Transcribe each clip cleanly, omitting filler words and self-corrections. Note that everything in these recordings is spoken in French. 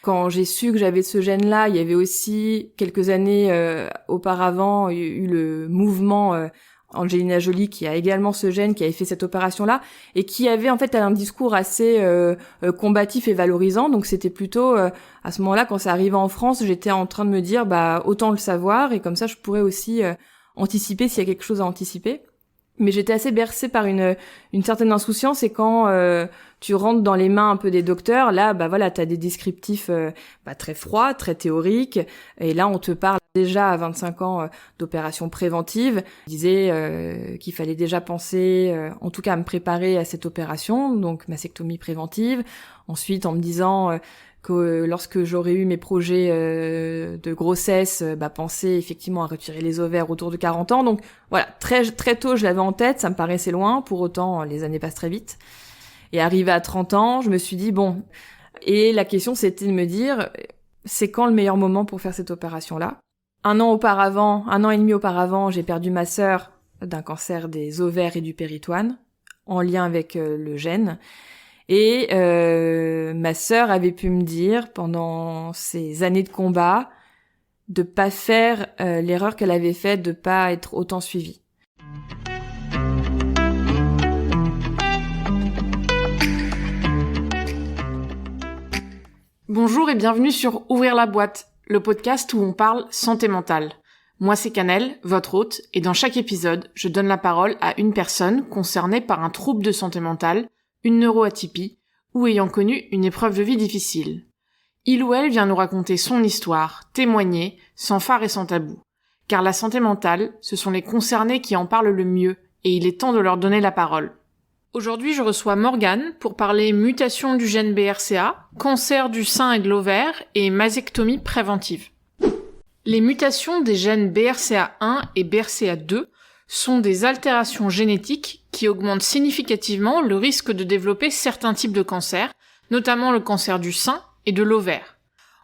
Quand j'ai su que j'avais ce gène-là, il y avait aussi quelques années auparavant eu le mouvement Angelina Jolie qui a également ce gène, qui avait fait cette opération-là et qui avait en fait un discours assez combatif et valorisant. Donc c'était plutôt à ce moment-là, quand ça arrivait en France, j'étais en train de me dire autant le savoir et comme ça je pourrais aussi anticiper s'il y a quelque chose à anticiper. Mais j'étais assez bercée par une certaine insouciance et quand tu rentres dans les mains un peu des docteurs, là t'as des descriptifs très froids, très théoriques et là on te parle déjà à 25 ans d'opérations préventives. On disait qu'il fallait déjà penser en tout cas à me préparer à cette opération, donc mastectomie préventive. Ensuite en me disant que lorsque j'aurais eu mes projets de grossesse, penser effectivement à retirer les ovaires autour de 40 ans. Donc voilà, très très tôt je l'avais en tête, ça me paraissait loin, pour autant les années passent très vite. Et arrivé à 30 ans, je me suis dit et la question c'était de me dire, c'est quand le meilleur moment pour faire cette opération-là ? Un an et demi auparavant, j'ai perdu ma sœur d'un cancer des ovaires et du péritoine, en lien avec le gène. Et ma sœur avait pu me dire pendant ces années de combat de pas faire l'erreur qu'elle avait faite, de pas être autant suivie. Bonjour et bienvenue sur Ouvrir la boîte, le podcast où on parle santé mentale. Moi c'est Canel, votre hôte, et dans chaque épisode, je donne la parole à une personne concernée par un trouble de santé mentale, une neuroatypie, ou ayant connu une épreuve de vie difficile. Il ou elle vient nous raconter son histoire, témoigner, sans phare et sans tabou. Car la santé mentale, ce sont les concernés qui en parlent le mieux, et il est temps de leur donner la parole. Aujourd'hui, je reçois Morgane pour parler mutation du gène BRCA, cancer du sein et de l'ovaire et mastectomie préventive. Les mutations des gènes BRCA1 et BRCA2 sont des altérations génétiques qui augmentent significativement le risque de développer certains types de cancers, notamment le cancer du sein et de l'ovaire.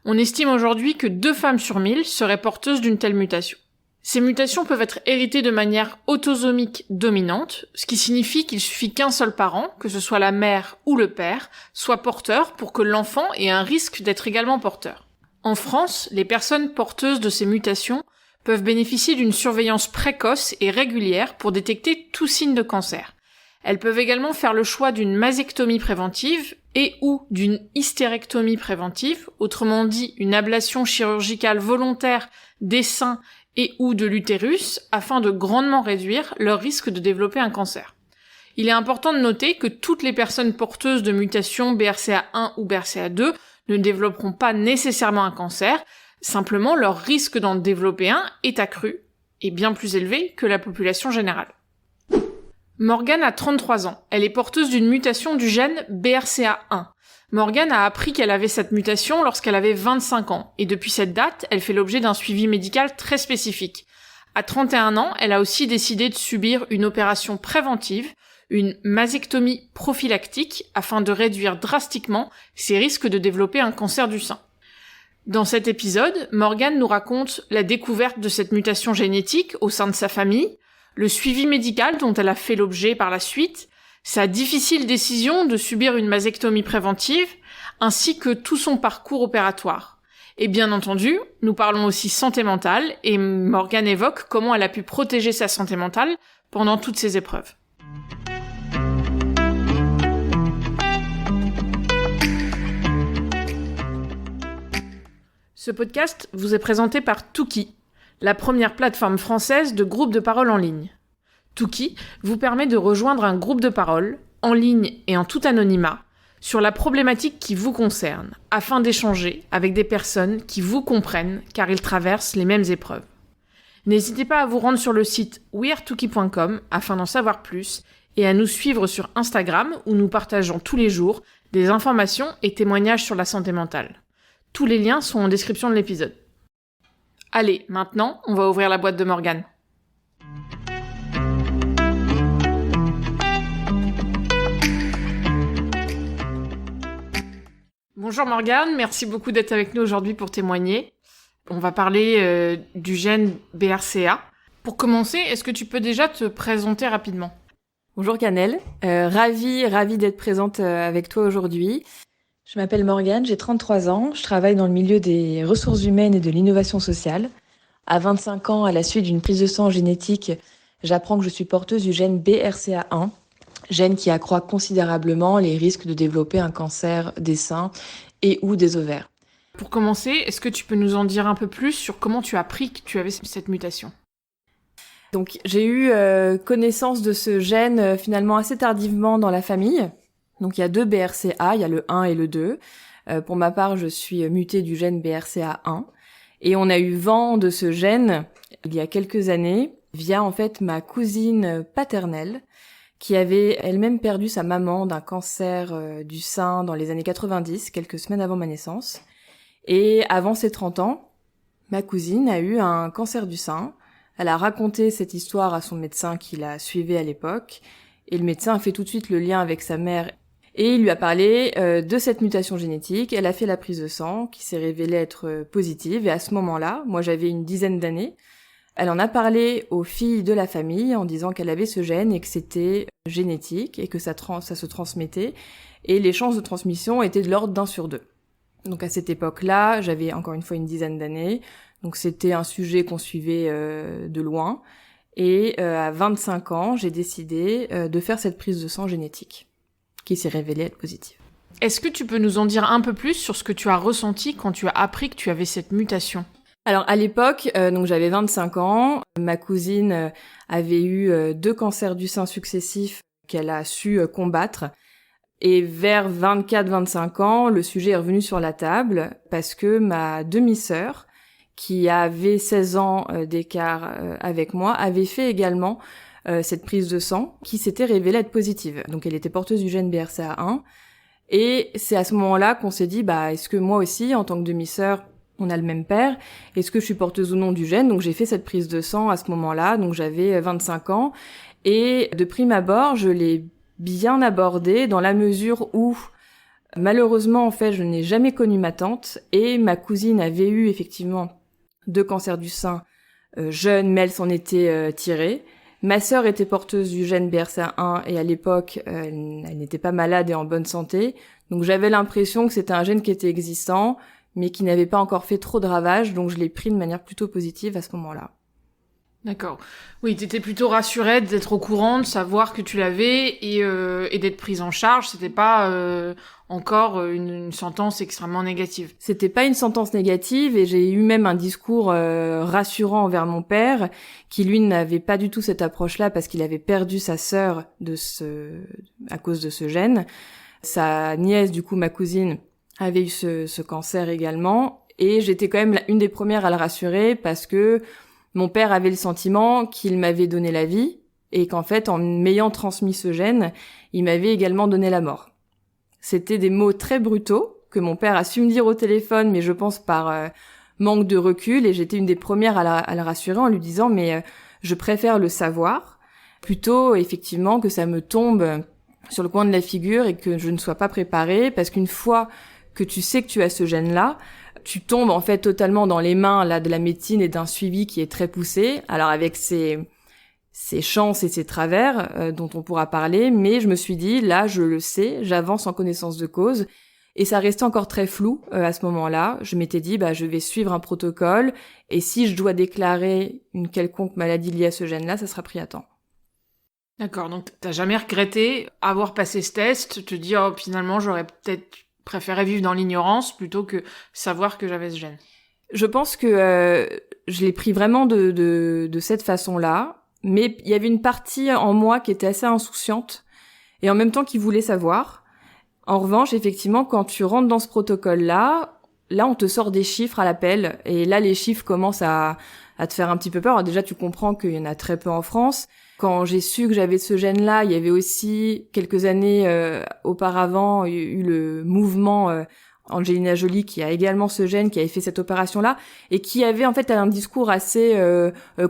On estime aujourd'hui que 2 femmes sur 1000 seraient porteuses d'une telle mutation. Ces mutations peuvent être héritées de manière autosomique dominante, ce qui signifie qu'il suffit qu'un seul parent, que ce soit la mère ou le père, soit porteur pour que l'enfant ait un risque d'être également porteur. En France, les personnes porteuses de ces mutations peuvent bénéficier d'une surveillance précoce et régulière pour détecter tout signe de cancer. Elles peuvent également faire le choix d'une mastectomie préventive et ou d'une hystérectomie préventive, autrement dit une ablation chirurgicale volontaire des seins et ou de l'utérus, afin de grandement réduire leur risque de développer un cancer. Il est important de noter que toutes les personnes porteuses de mutations BRCA1 ou BRCA2 ne développeront pas nécessairement un cancer, simplement leur risque d'en développer un est accru et bien plus élevé que la population générale. Morgane a 33 ans, elle est porteuse d'une mutation du gène BRCA1. Morgane a appris qu'elle avait cette mutation lorsqu'elle avait 25 ans, et depuis cette date, elle fait l'objet d'un suivi médical très spécifique. À 31 ans, elle a aussi décidé de subir une opération préventive, une mastectomie prophylactique, afin de réduire drastiquement ses risques de développer un cancer du sein. Dans cet épisode, Morgane nous raconte la découverte de cette mutation génétique au sein de sa famille, le suivi médical dont elle a fait l'objet par la suite, sa difficile décision de subir une mastectomie préventive, ainsi que tout son parcours opératoire. Et bien entendu, nous parlons aussi santé mentale, et Morgane évoque comment elle a pu protéger sa santé mentale pendant toutes ces épreuves. Ce podcast vous est présenté par Touki, la première plateforme française de groupe de parole en ligne. Touki vous permet de rejoindre un groupe de parole, en ligne et en tout anonymat, sur la problématique qui vous concerne, afin d'échanger avec des personnes qui vous comprennent car ils traversent les mêmes épreuves. N'hésitez pas à vous rendre sur le site wearetouki.com afin d'en savoir plus et à nous suivre sur Instagram où nous partageons tous les jours des informations et témoignages sur la santé mentale. Tous les liens sont en description de l'épisode. Allez, maintenant, on va ouvrir la boîte de Morgane. Bonjour Morgane, merci beaucoup d'être avec nous aujourd'hui pour témoigner. On va parler du gène BRCA. Pour commencer, est-ce que tu peux déjà te présenter rapidement ? Bonjour Canel, ravie d'être présente avec toi aujourd'hui. Je m'appelle Morgane, j'ai 33 ans, je travaille dans le milieu des ressources humaines et de l'innovation sociale. À 25 ans, à la suite d'une prise de sang génétique, j'apprends que je suis porteuse du gène BRCA1, gène qui accroît considérablement les risques de développer un cancer des seins et ou des ovaires. Pour commencer, est-ce que tu peux nous en dire un peu plus sur comment tu as appris que tu avais cette mutation ? Donc j'ai eu connaissance de ce gène finalement assez tardivement dans la famille. Donc il y a 2 BRCA, il y a le 1 et le 2. Pour ma part, je suis mutée du gène BRCA1. Et on a eu vent de ce gène il y a quelques années via en fait ma cousine paternelle qui avait elle-même perdu sa maman d'un cancer du sein dans les années 90, quelques semaines avant ma naissance. Et avant ses 30 ans, ma cousine a eu un cancer du sein. Elle a raconté cette histoire à son médecin qui la suivait à l'époque. Et le médecin a fait tout de suite le lien avec sa mère. Et il lui a parlé de cette mutation génétique. Elle a fait la prise de sang qui s'est révélée être positive. Et à ce moment-là, moi j'avais une dizaine d'années, elle en a parlé aux filles de la famille en disant qu'elle avait ce gène et que c'était génétique et que ça se transmettait. Et les chances de transmission étaient de l'ordre d'1 sur 2. Donc à cette époque-là, j'avais encore une fois une dizaine d'années. Donc c'était un sujet qu'on suivait de loin. Et à 25 ans, j'ai décidé de faire cette prise de sang génétique qui s'est révélée être positive. Est-ce que tu peux nous en dire un peu plus sur ce que tu as ressenti quand tu as appris que tu avais cette mutation ? Alors à l'époque, donc j'avais 25 ans, ma cousine avait eu 2 cancers du sein successifs qu'elle a su combattre. Et vers 24-25 ans, le sujet est revenu sur la table parce que ma demi-sœur, qui avait 16 ans d'écart avec moi, avait fait également cette prise de sang qui s'était révélée être positive. Donc elle était porteuse du gène BRCA1. Et c'est à ce moment-là qu'on s'est dit, est-ce que moi aussi, en tant que demi-sœur, on a le même père, est-ce que je suis porteuse ou non du gène ? Donc j'ai fait cette prise de sang à ce moment-là, donc j'avais 25 ans. Et de prime abord, je l'ai bien abordé dans la mesure où, malheureusement, en fait, je n'ai jamais connu ma tante. Et ma cousine avait eu effectivement 2 cancers du sein jeune, mais elle s'en était tirée. Ma sœur était porteuse du gène BRCA1 et à l'époque, elle n'était pas malade et en bonne santé. Donc j'avais l'impression que c'était un gène qui était existant, mais qui n'avait pas encore fait trop de ravages. Donc je l'ai pris de manière plutôt positive à ce moment-là. D'accord. Oui, t'étais plutôt rassurée d'être au courant, de savoir que tu l'avais et d'être prise en charge. C'était pas encore une sentence extrêmement négative. C'était pas une sentence négative et j'ai eu même un discours rassurant envers mon père qui lui n'avait pas du tout cette approche-là parce qu'il avait perdu sa sœur à cause de ce gène. Sa nièce, du coup ma cousine, avait eu ce cancer également et j'étais quand même une des premières à le rassurer parce que mon père avait le sentiment qu'il m'avait donné la vie et qu'en fait, en m'ayant transmis ce gène, il m'avait également donné la mort. C'était des mots très brutaux que mon père a su me dire au téléphone, mais je pense par manque de recul, et j'étais une des premières à le rassurer en lui disant « mais je préfère le savoir plutôt effectivement que ça me tombe sur le coin de la figure et que je ne sois pas préparée, parce qu'une fois que tu sais que tu as ce gène-là, tu tombes en fait totalement dans les mains là de la médecine et d'un suivi qui est très poussé, alors avec ses chances et ses travers dont on pourra parler, mais je me suis dit, là je le sais, j'avance en connaissance de cause, et ça restait encore très flou à ce moment-là. Je m'étais dit, je vais suivre un protocole, et si je dois déclarer une quelconque maladie liée à ce gène-là, ça sera pris à temps. D'accord, donc t'as jamais regretté avoir passé ce test, te dire finalement j'aurais peut-être préféré vivre dans l'ignorance plutôt que savoir que j'avais ce gène. Je pense que je l'ai pris vraiment de cette façon-là, mais il y avait une partie en moi qui était assez insouciante et en même temps qui voulait savoir. En revanche, effectivement, quand tu rentres dans ce protocole-là, on te sort des chiffres à l'appel et là, les chiffres commencent à te faire un petit peu peur. Alors déjà, tu comprends qu'il y en a très peu en France. Quand j'ai su que j'avais ce gène-là, il y avait aussi quelques années auparavant eu le mouvement Angelina Jolie qui a également ce gène, qui avait fait cette opération-là et qui avait en fait un discours assez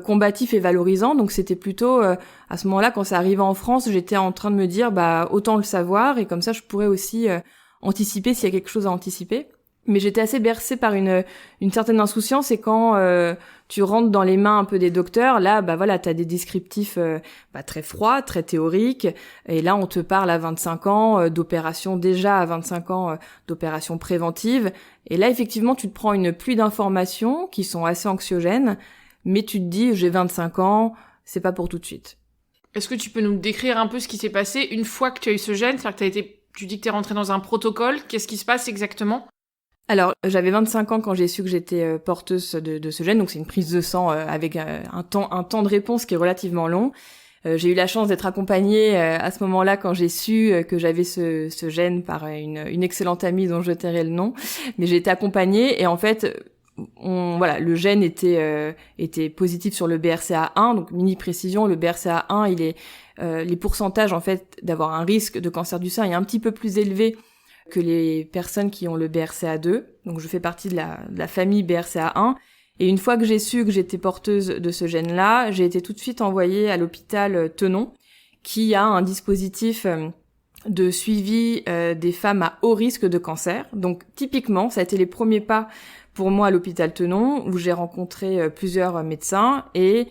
combatif et valorisant. Donc c'était plutôt à ce moment-là, quand ça arrivait en France, j'étais en train de me dire autant le savoir et comme ça je pourrais aussi anticiper s'il y a quelque chose à anticiper. Mais j'étais assez bercée par une certaine insouciance, et quand tu rentres dans les mains un peu des docteurs, là, voilà, t'as des descriptifs très froids, très théoriques, et là, on te parle à 25 ans d'opérations, déjà à 25 ans, d'opérations préventives, et là, effectivement, tu te prends une pluie d'informations qui sont assez anxiogènes, mais tu te dis, j'ai 25 ans, c'est pas pour tout de suite. Est-ce que tu peux nous décrire un peu ce qui s'est passé une fois que tu as eu ce gène? C'est-à-dire que tu dis que t'es rentrée dans un protocole, qu'est-ce qui se passe exactement? Alors, j'avais 25 ans quand j'ai su que j'étais porteuse de ce gène, donc c'est une prise de sang avec un temps de réponse qui est relativement long. J'ai eu la chance d'être accompagnée à ce moment-là quand j'ai su que j'avais ce gène par une excellente amie dont je tairai le nom, mais j'ai été accompagnée, et en fait, le gène était positif sur le BRCA1, donc mini précision, le BRCA1, il est les pourcentages en fait d'avoir un risque de cancer du sein est un petit peu plus élevé que les personnes qui ont le BRCA2. Donc je fais partie de la famille BRCA1. Et une fois que j'ai su que j'étais porteuse de ce gène-là, j'ai été tout de suite envoyée à l'hôpital Tenon, qui a un dispositif de suivi des femmes à haut risque de cancer. Donc typiquement, ça a été les premiers pas pour moi à l'hôpital Tenon, où j'ai rencontré plusieurs médecins, et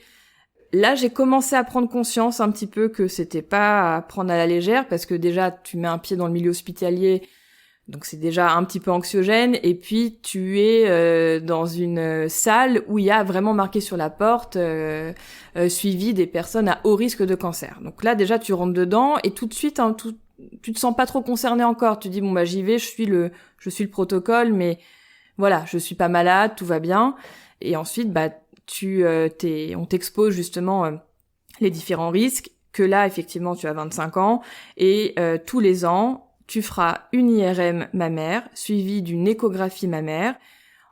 là, j'ai commencé à prendre conscience un petit peu que c'était pas à prendre à la légère, parce que déjà, tu mets un pied dans le milieu hospitalier, donc c'est déjà un petit peu anxiogène, et puis tu es dans une salle où il y a vraiment marqué sur la porte suivi des personnes à haut risque de cancer. Donc là, déjà, tu rentres dedans, et tout de suite, tu te sens pas trop concerné encore. Tu dis, j'y vais, je suis le protocole, mais voilà, je suis pas malade, tout va bien. Et ensuite, on t'expose justement les différents risques, que là, effectivement, tu as 25 ans, et tous les ans, tu feras une IRM mammaire, suivie d'une échographie mammaire.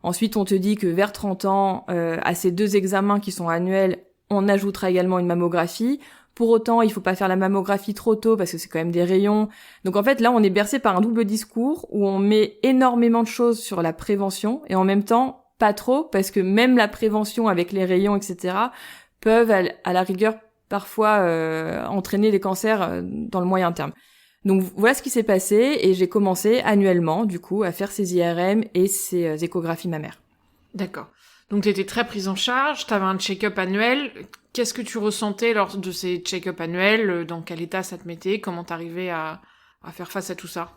Ensuite, on te dit que vers 30 ans, à ces 2 examens qui sont annuels, on ajoutera également une mammographie. Pour autant, il faut pas faire la mammographie trop tôt, parce que c'est quand même des rayons. Donc en fait, là, on est bercé par un double discours, où on met énormément de choses sur la prévention, et en même temps, pas trop, parce que même la prévention avec les rayons, etc., peuvent, à la rigueur, parfois entraîner des cancers dans le moyen terme. Donc voilà ce qui s'est passé, et j'ai commencé annuellement, du coup, à faire ces IRM et ces échographies mammaires. D'accord. Donc t'étais très prise en charge, t'avais un check-up annuel. Qu'est-ce que tu ressentais lors de ces check-up annuels? Dans quel état ça te mettait? Comment t'arrivais à faire face à tout ça?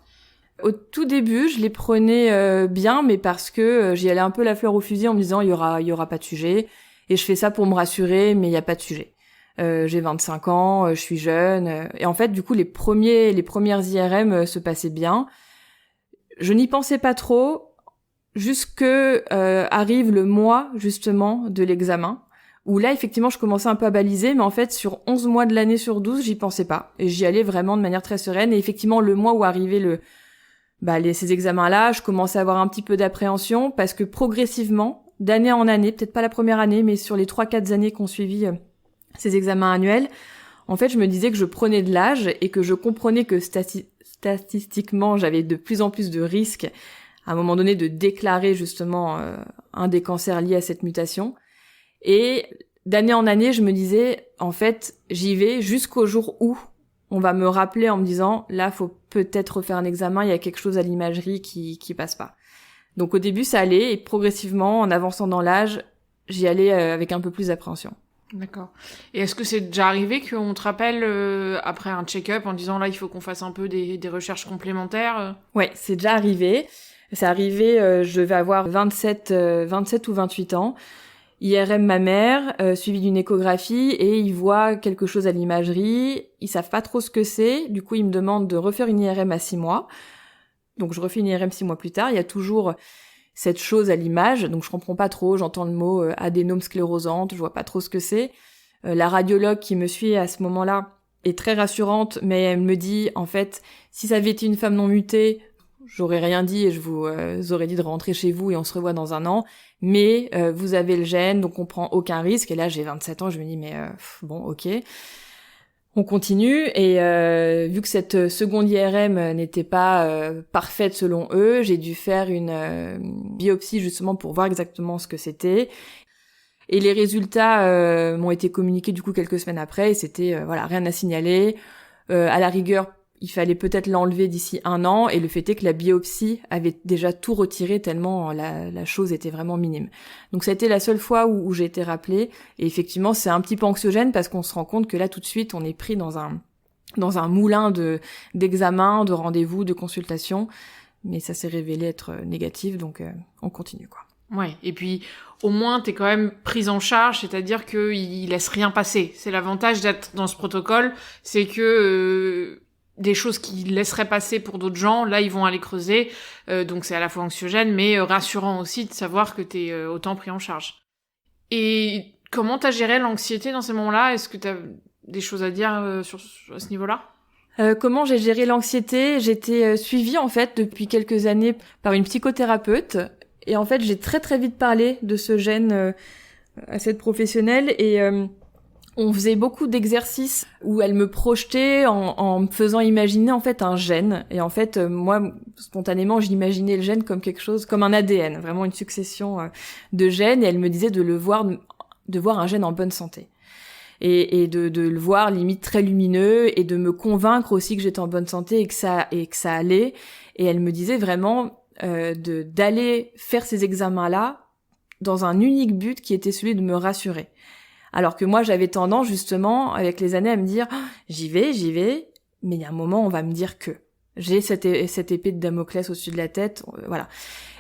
Au tout début, je les prenais bien, mais parce que j'y allais un peu la fleur au fusil en me disant il y aura pas de sujet, et je fais ça pour me rassurer, mais il y a pas de sujet. J'ai 25 ans, je suis jeune, et en fait, du coup, les premières IRM se passaient bien. Je n'y pensais pas trop, jusque arrive le mois, justement, de l'examen, où là, effectivement, je commençais un peu à baliser, mais en fait, sur 11 mois de l'année sur 12, j'y pensais pas. Et j'y allais vraiment de manière très sereine, et effectivement, le mois où arrivait ces examens-là, je commençais à avoir un petit peu d'appréhension, parce que progressivement, d'année en année, peut-être pas la première année, mais sur les 3-4 années qu'on suivit ces examens annuels, en fait, je me disais que je prenais de l'âge, et que je comprenais que statistiquement, j'avais de plus en plus de risques, à un moment donné, de déclarer justement un des cancers liés à cette mutation. Et d'année en année, je me disais, en fait, j'y vais jusqu'au jour où on va me rappeler en me disant, là, faut peut-être refaire un examen, il y a quelque chose à l'imagerie qui passe pas. Donc au début, ça allait, et progressivement, en avançant dans l'âge, j'y allais avec un peu plus d'appréhension. D'accord. Et est-ce que c'est déjà arrivé qu'on te rappelle après un check-up en disant là il faut qu'on fasse un peu des recherches complémentaires? Ouais, c'est déjà arrivé. C'est arrivé, je vais avoir 27 ou 28 ans. IRM mammaire, suivi d'une échographie, et ils voient quelque chose à l'imagerie. Ils savent pas trop ce que c'est. Du coup, ils me demandent de refaire une IRM à 6 mois. Donc je refais une IRM 6 mois plus tard. Il y a toujours cette chose à l'image, donc je comprends pas trop, j'entends le mot adénome sclérosante, je vois pas trop ce que c'est. La radiologue qui me suit à ce moment-là est très rassurante, mais elle me dit, en fait, si ça avait été une femme non mutée, j'aurais rien dit et je vous aurais dit de rentrer chez vous et on se revoit dans un an, mais vous avez le gène, donc on prend aucun risque. Et là, j'ai 27 ans, je me dis, mais bon, ok. On continue, et vu que cette seconde IRM n'était pas parfaite selon eux, j'ai dû faire une biopsie justement pour voir exactement ce que c'était. Et les résultats m'ont été communiqués du coup quelques semaines après, et c'était rien à signaler. À la rigueur, il fallait peut-être l'enlever d'ici 1 an, et le fait est que la biopsie avait déjà tout retiré tellement la chose était vraiment minime. Donc ça a été la seule fois où j'ai été rappelée, et effectivement c'est un petit peu anxiogène parce qu'on se rend compte que là tout de suite on est pris dans un moulin d'examens, de rendez-vous, de consultations, mais ça s'est révélé être négatif, donc on continue quoi. Ouais, et puis au moins t'es quand même prise en charge, c'est-à-dire qu'il laisse rien passer. C'est l'avantage d'être dans ce protocole, c'est que des choses qu'ils laisseraient passer pour d'autres gens, là ils vont aller creuser, donc c'est à la fois anxiogène, mais rassurant aussi de savoir que t'es autant pris en charge. Et comment t'as géré l'anxiété dans ces moments-là ? Est-ce que t'as des choses à dire à ce niveau-là ? Comment j'ai géré l'anxiété ? J'étais suivie en fait depuis quelques années par une psychothérapeute. Et en fait, j'ai très très vite parlé de ce gène à cette professionnelle et on faisait beaucoup d'exercices où elle me projetait en me faisant imaginer en fait un gène. Et en fait, moi, spontanément, j'imaginais le gène comme quelque chose, comme un ADN, vraiment une succession de gènes. Et elle me disait de voir un gène en bonne santé. Et de le voir limite très lumineux et de me convaincre aussi que j'étais en bonne santé et que ça allait. Et elle me disait vraiment d'aller faire ces examens-là dans un unique but qui était celui de me rassurer. Alors que moi, j'avais tendance, justement, avec les années, à me dire « j'y vais, mais il y a un moment, on va me dire que. » J'ai cette épée de Damoclès au-dessus de la tête, voilà.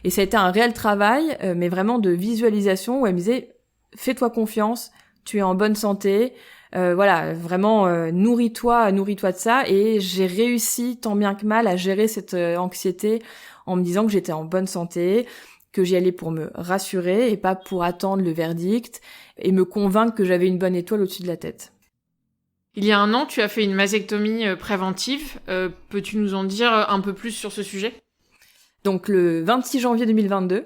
Et ça a été un réel travail, mais vraiment de visualisation, où elle me disait « fais-toi confiance, tu es en bonne santé, voilà, vraiment, nourris-toi de ça. » Et j'ai réussi, tant bien que mal, à gérer cette anxiété en me disant que j'étais en bonne santé, que j'y allais pour me rassurer et pas pour attendre le verdict et me convaincre que j'avais une bonne étoile au-dessus de la tête. Il y a 1 an, tu as fait une mastectomie préventive. Peux-tu nous en dire un peu plus sur ce sujet ? Donc le 26 janvier 2022,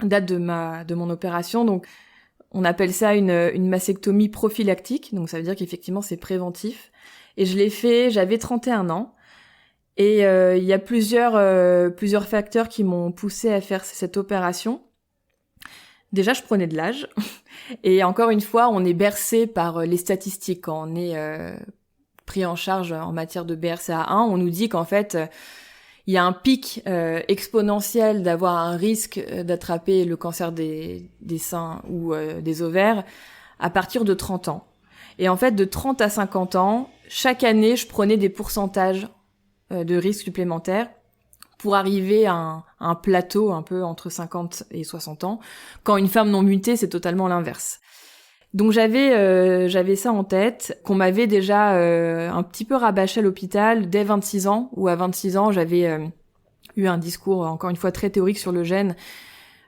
date de mon opération, donc on appelle ça une mastectomie prophylactique, donc ça veut dire qu'effectivement c'est préventif. Et je l'ai fait, j'avais 31 ans. Et il y a plusieurs facteurs qui m'ont poussée à faire cette opération. Déjà, je prenais de l'âge. Et encore une fois, on est bercé par les statistiques. Quand on est pris en charge en matière de BRCA1, on nous dit qu'en fait, il y a un pic exponentiel d'avoir un risque d'attraper le cancer des seins ou des ovaires à partir de 30 ans. Et en fait, de 30 à 50 ans, chaque année, je prenais des pourcentages de risques supplémentaires pour arriver à un plateau un peu entre 50 et 60 ans. Quand une femme non mutée, c'est totalement l'inverse. Donc j'avais ça en tête, qu'on m'avait déjà un petit peu rabâché à l'hôpital dès 26 ans, où à 26 ans, j'avais eu un discours, encore une fois, très théorique sur le gène,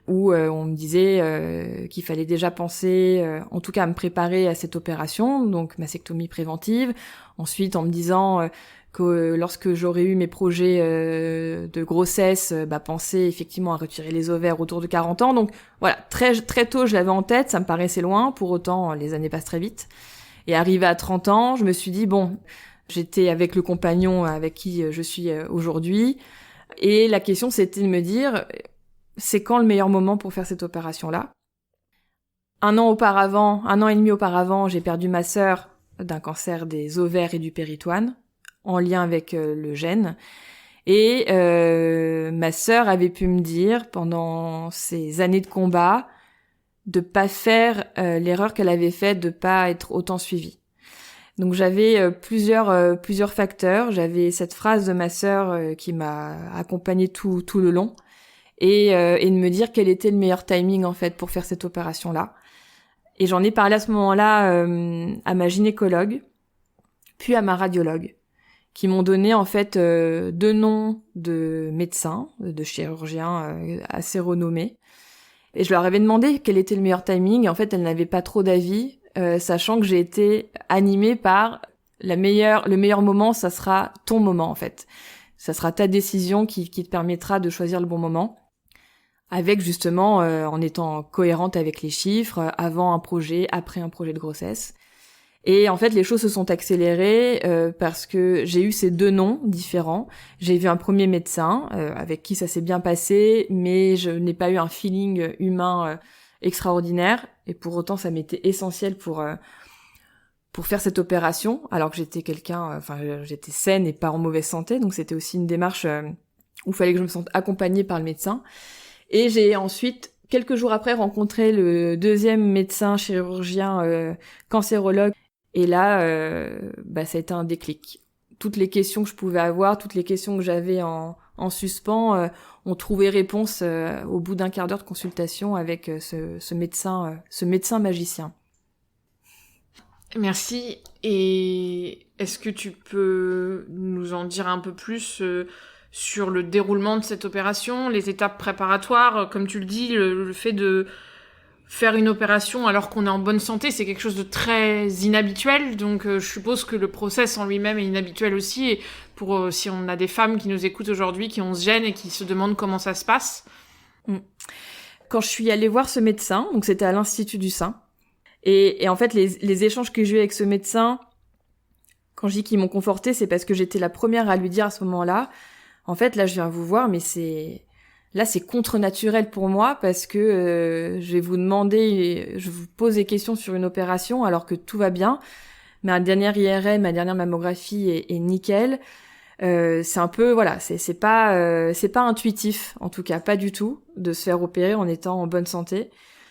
où on me disait qu'il fallait déjà penser, en tout cas à me préparer à cette opération, donc mastectomie préventive. Ensuite, en me disant que lorsque j'aurais eu mes projets de grossesse, penser effectivement à retirer les ovaires autour de 40 ans. Donc voilà, très très tôt, je l'avais en tête, ça me paraissait loin, pour autant les années passent très vite. Et arrivé à 30 ans, je me suis dit, bon, j'étais avec le compagnon avec qui je suis aujourd'hui, et la question c'était de me dire, c'est quand le meilleur moment pour faire cette opération-là ? 1 an et demi auparavant, j'ai perdu ma sœur d'un cancer des ovaires et du péritoine, en lien avec le gène. Et ma sœur avait pu me dire, pendant ces années de combat, de pas faire l'erreur qu'elle avait faite, de pas être autant suivie. Donc j'avais plusieurs facteurs. J'avais cette phrase de ma sœur qui m'a accompagnée tout le long, et de me dire quel était le meilleur timing en fait pour faire cette opération-là. Et j'en ai parlé à ce moment-là à ma gynécologue, puis à ma radiologue, qui m'ont donné en fait 2 noms de médecins, de chirurgiens assez renommés. Et je leur avais demandé quel était le meilleur timing. Et en fait, elles n'avaient pas trop d'avis, sachant que j'ai été animée par le meilleur moment, ça sera ton moment en fait. Ça sera ta décision qui te permettra de choisir le bon moment. Avec justement, en étant cohérente avec les chiffres, avant un projet, après un projet de grossesse. Et en fait, les choses se sont accélérées parce que j'ai eu ces 2 noms différents. J'ai vu un premier médecin avec qui ça s'est bien passé, mais je n'ai pas eu un feeling humain extraordinaire. Et pour autant, ça m'était essentiel pour pour faire cette opération, alors que j'étais saine et pas en mauvaise santé, donc c'était aussi une démarche où il fallait que je me sente accompagnée par le médecin. Et j'ai ensuite, quelques jours après, rencontré le deuxième médecin chirurgien cancérologue, et là, ça a été un déclic. Toutes les questions que je pouvais avoir, toutes les questions que j'avais en suspens, ont trouvé réponse au bout d'un quart d'heure de consultation avec ce médecin magicien. Merci. Et est-ce que tu peux nous en dire un peu plus sur le déroulement de cette opération, les étapes préparatoires? Comme tu le dis, le fait de faire une opération alors qu'on est en bonne santé, c'est quelque chose de très inhabituel. Donc je suppose que le process en lui-même est inhabituel aussi. Et pour si on a des femmes qui nous écoutent aujourd'hui, qui ont ce gène et qui se demandent comment ça se passe. Quand je suis allée voir ce médecin, donc c'était à l'Institut du Sein, et en fait les échanges que j'ai eu avec ce médecin, quand je dis qu'ils m'ont confortée, c'est parce que j'étais la première à lui dire à ce moment-là, en fait là je viens vous voir, mais c'est contre-naturel pour moi parce que je vais vous demander, je vous pose des questions sur une opération alors que tout va bien. Ma dernière IRM, ma dernière mammographie est nickel. C'est un peu, voilà, c'est pas intuitif, en tout cas pas du tout, de se faire opérer en étant en bonne santé.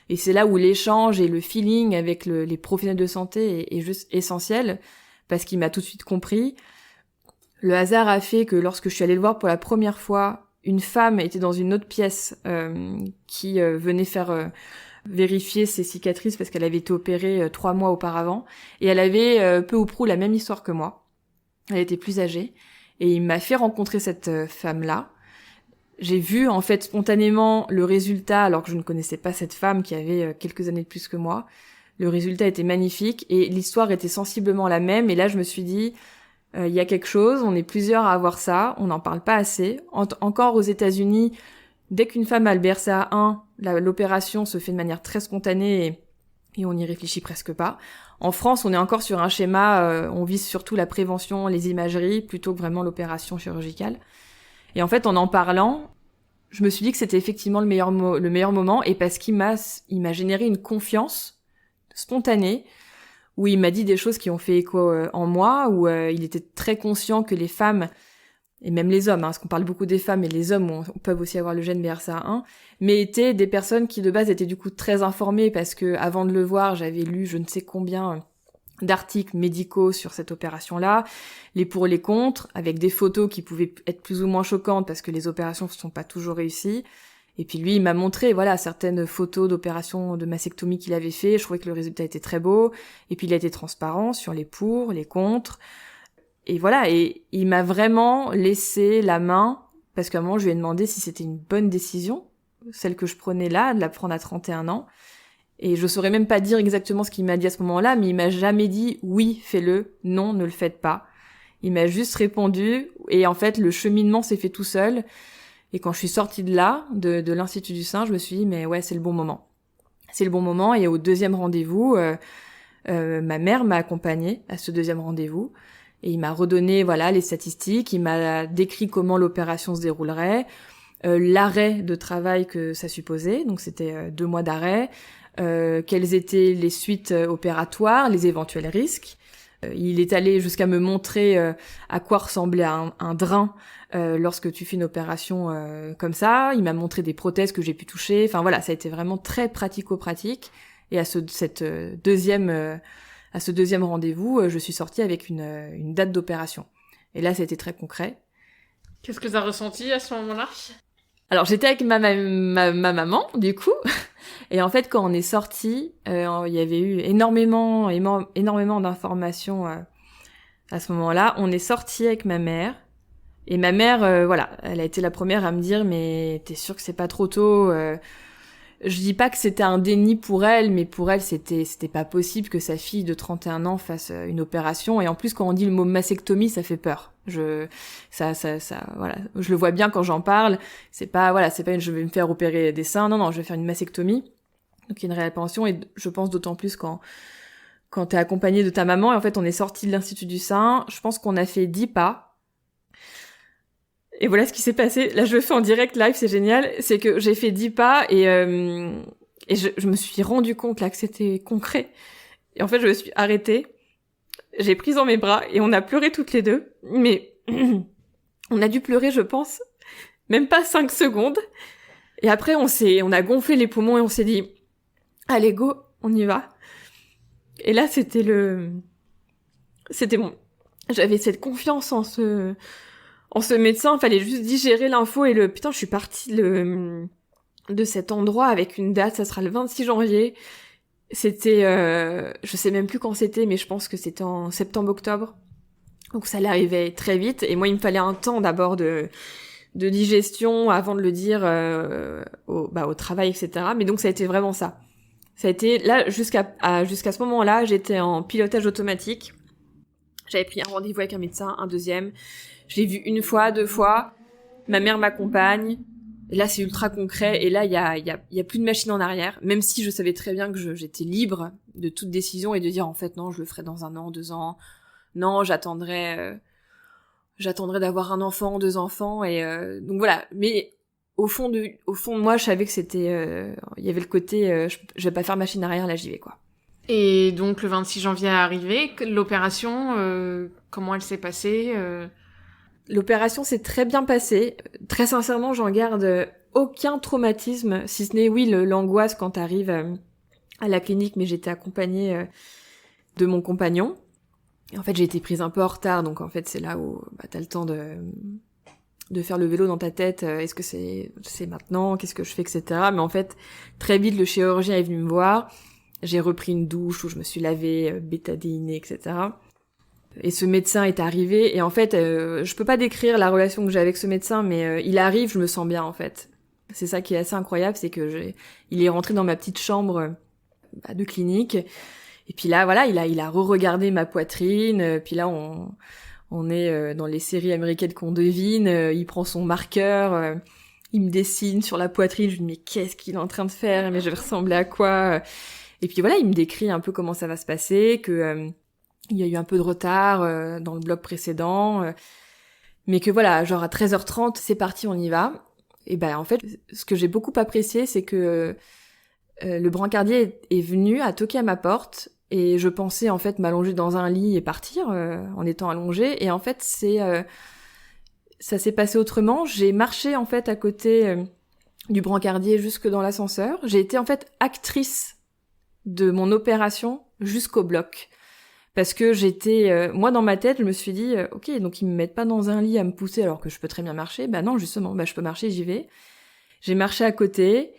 Et c'est là où l'échange et le feeling avec les professionnels de santé est juste essentiel, parce qu'il m'a tout de suite compris. Le hasard a fait que lorsque je suis allée le voir pour la première fois, une femme était dans une autre pièce qui venait faire vérifier ses cicatrices parce qu'elle avait été opérée 3 mois auparavant. Et elle avait peu ou prou la même histoire que moi. Elle était plus âgée. Et il m'a fait rencontrer cette femme-là. J'ai vu en fait spontanément le résultat, alors que je ne connaissais pas cette femme qui avait quelques années de plus que moi. Le résultat était magnifique et l'histoire était sensiblement la même. Et là, je me suis dit, il y a quelque chose, on est plusieurs à avoir ça, on n'en parle pas assez. Encore aux États-Unis, dès qu'une femme a le BRCA1, l'opération se fait de manière très spontanée et on n'y réfléchit presque pas. En France, on est encore sur un schéma, on vise surtout la prévention, les imageries, plutôt que vraiment l'opération chirurgicale. Et en fait, en parlant, je me suis dit que c'était effectivement le meilleur moment, et parce qu'il m'a généré une confiance spontanée, où il m'a dit des choses qui ont fait écho en moi, où il était très conscient que les femmes, et même les hommes, parce qu'on parle beaucoup des femmes, et les hommes peuvent aussi avoir le gène BRCA1, mais étaient des personnes qui de base étaient du coup très informées, parce que avant de le voir, j'avais lu je ne sais combien d'articles médicaux sur cette opération-là, les pour les contre, avec des photos qui pouvaient être plus ou moins choquantes, parce que les opérations ne sont pas toujours réussies. Et puis lui, il m'a montré, voilà, certaines photos d'opérations de mastectomie qu'il avait fait. Je trouvais que le résultat était très beau. Et puis il a été transparent sur les pour, les contre. Et voilà, et il m'a vraiment laissé la main, parce qu'à un moment, je lui ai demandé si c'était une bonne décision, celle que je prenais là, de la prendre à 31 ans. Et je saurais même pas dire exactement ce qu'il m'a dit à ce moment-là, mais il m'a jamais dit « oui, fais-le »,« non, ne le faites pas ». Il m'a juste répondu, et en fait, le cheminement s'est fait tout seul. Et quand je suis sortie de là, de l'Institut du Sein, je me suis dit, mais ouais, c'est le bon moment. C'est le bon moment, et au deuxième rendez-vous, ma mère m'a accompagnée à ce deuxième rendez-vous, et il m'a redonné, voilà, les statistiques, il m'a décrit comment l'opération se déroulerait, l'arrêt de travail que ça supposait, donc c'était 2 mois d'arrêt, quelles étaient les suites opératoires, les éventuels risques. Il est allé jusqu'à me montrer à quoi ressemblait un drain lorsque tu fais une opération comme ça. Il m'a montré des prothèses que j'ai pu toucher. Enfin voilà, ça a été vraiment très pratico-pratique. Et à ce deuxième rendez-vous, je suis sortie avec une date d'opération. Et là, ça a été très concret. Qu'est-ce que tu as ressenti à ce moment-là ? Alors j'étais avec ma maman, du coup. Et en fait, quand on est sorti, il y avait eu énormément d'informations à ce moment-là. On est sorti avec ma mère. Et ma mère, voilà, elle a été la première à me dire « Mais t'es sûre que c'est pas trop tôt ?» Je dis pas que c'était un déni pour elle, mais pour elle, c'était pas possible que sa fille de 31 ans fasse une opération. Et en plus, quand on dit le mot mastectomie, ça fait peur. Voilà. Je le vois bien quand j'en parle. C'est pas une je vais me faire opérer des seins. Non, je vais faire une mastectomie. Donc, il y a une réappréhension. Et je pense d'autant plus quand t'es accompagné de ta maman. Et en fait, on est sorti de l'Institut du Sein. Je pense qu'on a fait 10 pas. Et voilà ce qui s'est passé. Là, je le fais en direct live, c'est génial. C'est que j'ai fait 10 pas et je me suis rendu compte là que c'était concret. Et en fait, je me suis arrêtée J'ai pris dans mes bras et on a pleuré toutes les deux. Mais on a dû pleurer, je pense, même pas 5 secondes. Et après, on a gonflé les poumons et on s'est dit, allez, go, on y va. Et là, c'était bon. J'avais cette confiance en ce médecin. Fallait juste digérer l'info et putain, je suis partie de cet endroit avec une date. Ça sera le 26 janvier. C'était, je sais même plus quand c'était, mais je pense que c'était en septembre-octobre. Donc ça l'arrivait très vite. Et moi, il me fallait un temps d'abord de digestion avant de le dire au travail, etc. Mais donc ça a été vraiment ça. Ça a été là jusqu'à ce moment-là, j'étais en pilotage automatique. J'avais pris un rendez-vous avec un médecin, un deuxième. Je l'ai vu 1 fois, 2 fois. Ma mère m'accompagne. Et là, c'est ultra concret. Et là, il y a plus de machine en arrière. Même si je savais très bien que j'étais libre de toute décision et de dire en fait non, je le ferai dans 1 an, 2 ans. Non, j'attendrai d'avoir un enfant, 2 enfants. Et donc voilà. Mais au fond de moi, je savais que c'était, il y avait le côté, je vais pas faire machine arrière, là j'y vais quoi. Et donc le 26 janvier est arrivé, l'opération, comment elle s'est passée L'opération s'est très bien passée. Très sincèrement, j'en garde aucun traumatisme, si ce n'est oui l'angoisse quand t'arrives à la clinique, mais j'étais accompagnée de mon compagnon. Et en fait, j'ai été prise un peu en retard, donc en fait c'est là où t'as le temps de faire le vélo dans ta tête, est-ce que c'est maintenant, qu'est-ce que je fais, etc. Mais en fait, très vite, le chirurgien est venu me voir, j'ai repris une douche où je me suis lavée, bétadinée, etc. Et ce médecin est arrivé, et en fait, je peux pas décrire la relation que j'ai avec ce médecin, mais il arrive, je me sens bien, en fait. C'est ça qui est assez incroyable, c'est que il est rentré dans ma petite chambre de clinique, et puis là, voilà, il a re-regardé ma poitrine, puis là, on est dans les séries américaines qu'on devine, il prend son marqueur, il me dessine sur la poitrine, je me dis mais qu'est-ce qu'il est en train de faire, mais je vais ressembler à quoi? Et puis voilà, il me décrit un peu comment ça va se passer, que il y a eu un peu de retard dans le bloc précédent, mais que voilà, genre à 13h30, c'est parti, on y va. Et ben en fait, ce que j'ai beaucoup apprécié, c'est que le brancardier est venu à toquer à ma porte. Et je pensais en fait m'allonger dans un lit et partir en étant allongée. Et en fait, ça s'est passé autrement. J'ai marché en fait à côté du brancardier jusque dans l'ascenseur. J'ai été en fait actrice de mon opération jusqu'au bloc. Parce que j'étais... moi, dans ma tête, je me suis dit, ok, donc ils me mettent pas dans un lit à me pousser alors que je peux très bien marcher. Bah non, justement, je peux marcher, j'y vais. J'ai marché à côté...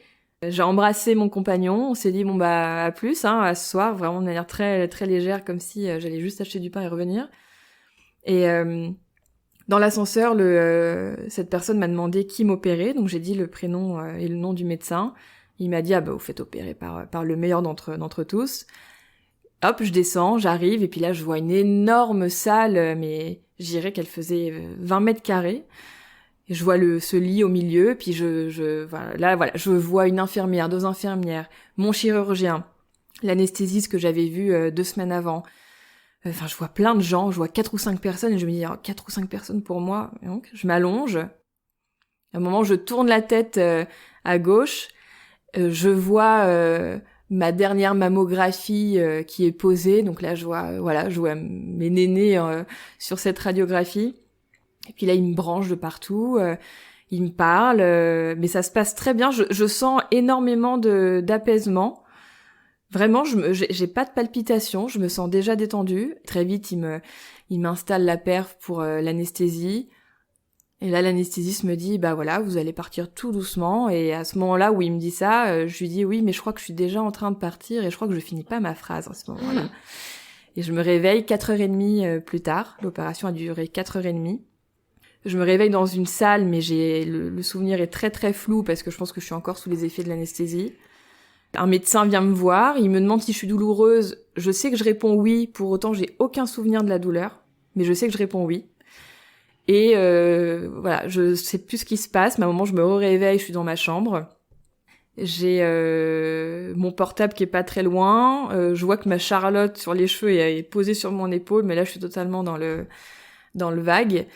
J'ai embrassé mon compagnon, on s'est dit bon à plus, à ce soir, vraiment de manière très très légère, comme si j'allais juste acheter du pain et revenir. Et dans l'ascenseur, cette personne m'a demandé qui m'opérait, donc j'ai dit le prénom et le nom du médecin. Il m'a dit vous faites opérer par le meilleur d'entre tous. Hop, je descends, j'arrive et puis là je vois une énorme salle, mais je dirais qu'elle faisait 20 mètres carrés. Et je vois ce lit au milieu, puis je vois une infirmière, 2 infirmières, mon chirurgien, l'anesthésiste que j'avais vu 2 semaines avant. Enfin, je vois plein de gens, je vois 4 ou 5 personnes, et je me dis, 4 ou 5 personnes pour moi. Et donc, je m'allonge. À un moment, je tourne la tête à gauche, je vois ma dernière mammographie qui est posée, donc là, je vois mes nénés sur cette radiographie. Et puis là, il me branche de partout, il me parle, mais ça se passe très bien. Je sens énormément d'apaisement. Vraiment, j'ai pas de palpitations, je me sens déjà détendue. Très vite, il m'installe la perf pour l'anesthésie. Et là, l'anesthésiste me dit, voilà, vous allez partir tout doucement. Et à ce moment-là où il me dit ça, je lui dis, oui, mais je crois que je suis déjà en train de partir et je crois que je finis pas ma phrase à ce moment-là. Et je me réveille 4h30 plus tard. L'opération a duré 4h30. Je me réveille dans une salle, mais le souvenir est très très flou parce que je pense que je suis encore sous les effets de l'anesthésie. Un médecin vient me voir, il me demande si je suis douloureuse. Je sais que je réponds oui, pour autant j'ai aucun souvenir de la douleur, mais je sais que je réponds oui. Et voilà, je sais plus ce qui se passe, mais à un moment je me réveille, je suis dans ma chambre. J'ai mon portable qui est pas très loin, je vois que ma Charlotte sur les cheveux est posée sur mon épaule, mais là je suis totalement dans le vague.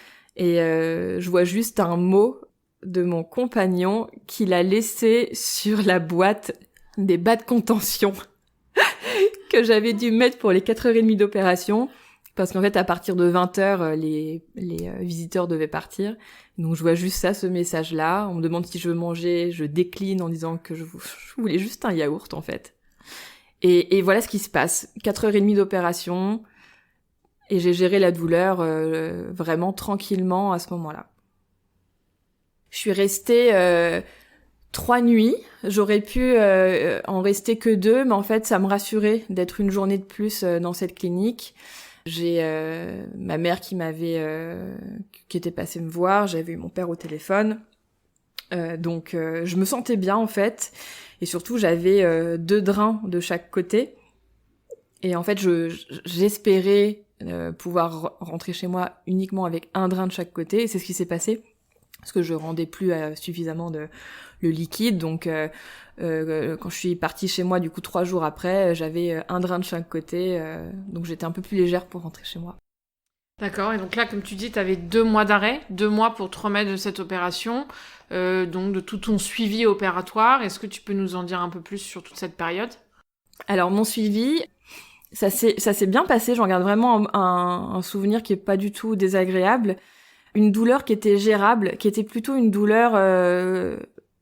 Et je vois juste un mot de mon compagnon qu'il a laissé sur la boîte des bas de contention que j'avais dû mettre pour les 4h30 d'opération. parce qu'en fait, à partir de 20h, les visiteurs devaient partir. Donc, je vois juste ça, ce message-là. On me demande si je veux manger. Je décline en disant que je voulais juste un yaourt, en fait. Et voilà ce qui se passe. 4h30 d'opération. Et j'ai géré la douleur vraiment tranquillement à ce moment-là. Je suis restée 3 nuits. J'aurais pu en rester que 2, mais en fait, ça me rassurait d'être une journée de plus dans cette clinique. J'ai ma mère qui était passée me voir, j'avais eu mon père au téléphone. Donc je me sentais bien en fait, et surtout j'avais 2 drains de chaque côté. Et en fait j'espérais pouvoir rentrer chez moi uniquement avec un drain de chaque côté, et c'est ce qui s'est passé, parce que je rendais plus suffisamment le liquide. Donc quand je suis partie chez moi, du coup 3 jours après, j'avais un drain de chaque côté, donc j'étais un peu plus légère pour rentrer chez moi. D'accord, et donc là, comme tu dis, tu avais 2 mois d'arrêt, 2 mois pour te remettre de cette opération, donc de tout ton suivi opératoire. Est-ce que tu peux nous en dire un peu plus sur toute cette période ? Alors mon suivi, ça s'est bien passé, j'en garde vraiment un souvenir qui est pas du tout désagréable. Une douleur qui était gérable, qui était plutôt une douleur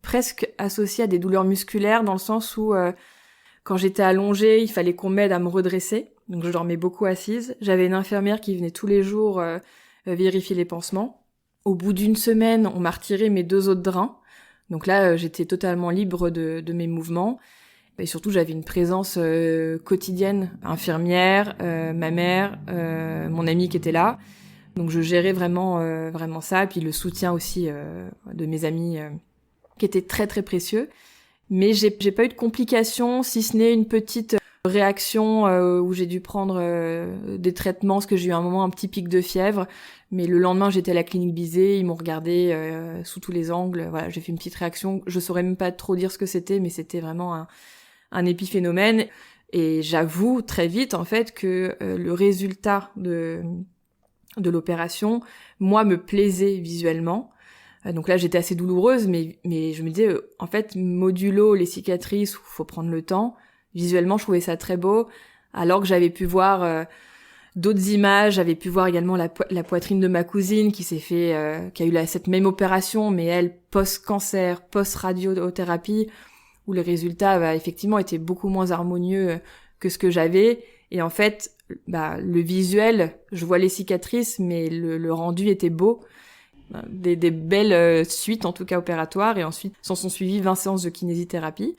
presque associée à des douleurs musculaires, dans le sens où quand j'étais allongée, il fallait qu'on m'aide à me redresser. Donc je dormais beaucoup assise. J'avais une infirmière qui venait tous les jours vérifier les pansements. Au bout d'une semaine, on m'a retiré mes 2 autres drains. Donc là, j'étais totalement libre de mes mouvements. Et surtout, j'avais une présence quotidienne, infirmière, ma mère, mon amie qui était là. Donc je gérais vraiment ça, et puis le soutien aussi de mes amis qui était très très précieux. Mais j'ai pas eu de complications, si ce n'est une petite réaction où j'ai dû prendre des traitements, parce que j'ai eu un moment un petit pic de fièvre. Mais le lendemain, j'étais à la clinique Bizet, ils m'ont regardé sous tous les angles. Voilà, j'ai fait une petite réaction. Je saurais même pas trop dire ce que c'était, mais c'était vraiment un épiphénomène. Et j'avoue très vite en fait que le résultat de l'opération, moi, me plaisait visuellement. Donc là, j'étais assez douloureuse, mais je me disais, en fait, modulo les cicatrices, faut prendre le temps. Visuellement, je trouvais ça très beau, alors que j'avais pu voir d'autres images, j'avais pu voir également la poitrine de ma cousine qui s'est fait, qui a eu cette même opération, mais elle, post-cancer, post-radiothérapie, où les résultats, effectivement, étaient beaucoup moins harmonieux que ce que j'avais. Et en fait, le visuel, je vois les cicatrices, mais le rendu était beau. Des belles suites, en tout cas opératoires, et ensuite s'en sont suivies 20 séances de kinésithérapie,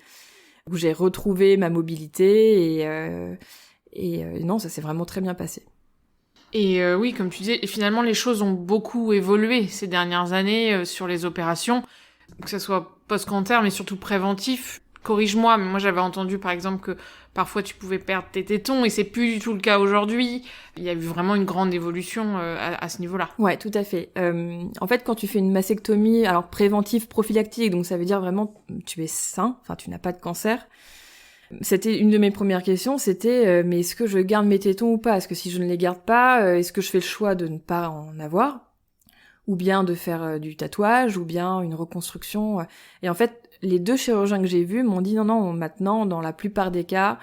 où j'ai retrouvé ma mobilité, et non, ça s'est vraiment très bien passé. Et oui, comme tu disais, finalement, les choses ont beaucoup évolué ces dernières années sur les opérations, que ce soit post-cancer, mais surtout préventif. Corrige-moi, mais moi j'avais entendu par exemple que parfois tu pouvais perdre tes tétons, et c'est plus du tout le cas aujourd'hui. Il y a eu vraiment une grande évolution à ce niveau-là. Ouais, tout à fait. En fait, quand tu fais une mastectomie, alors préventive, prophylactique, donc ça veut dire vraiment tu es sain, enfin tu n'as pas de cancer. C'était une de mes premières questions, c'était mais est-ce que je garde mes tétons ou pas ? Est-ce que si je ne les garde pas, est-ce que je fais le choix de ne pas en avoir ? Ou bien de faire du tatouage, ou bien une reconstruction. Et en fait, les 2 chirurgiens que j'ai vus m'ont dit non, maintenant, dans la plupart des cas,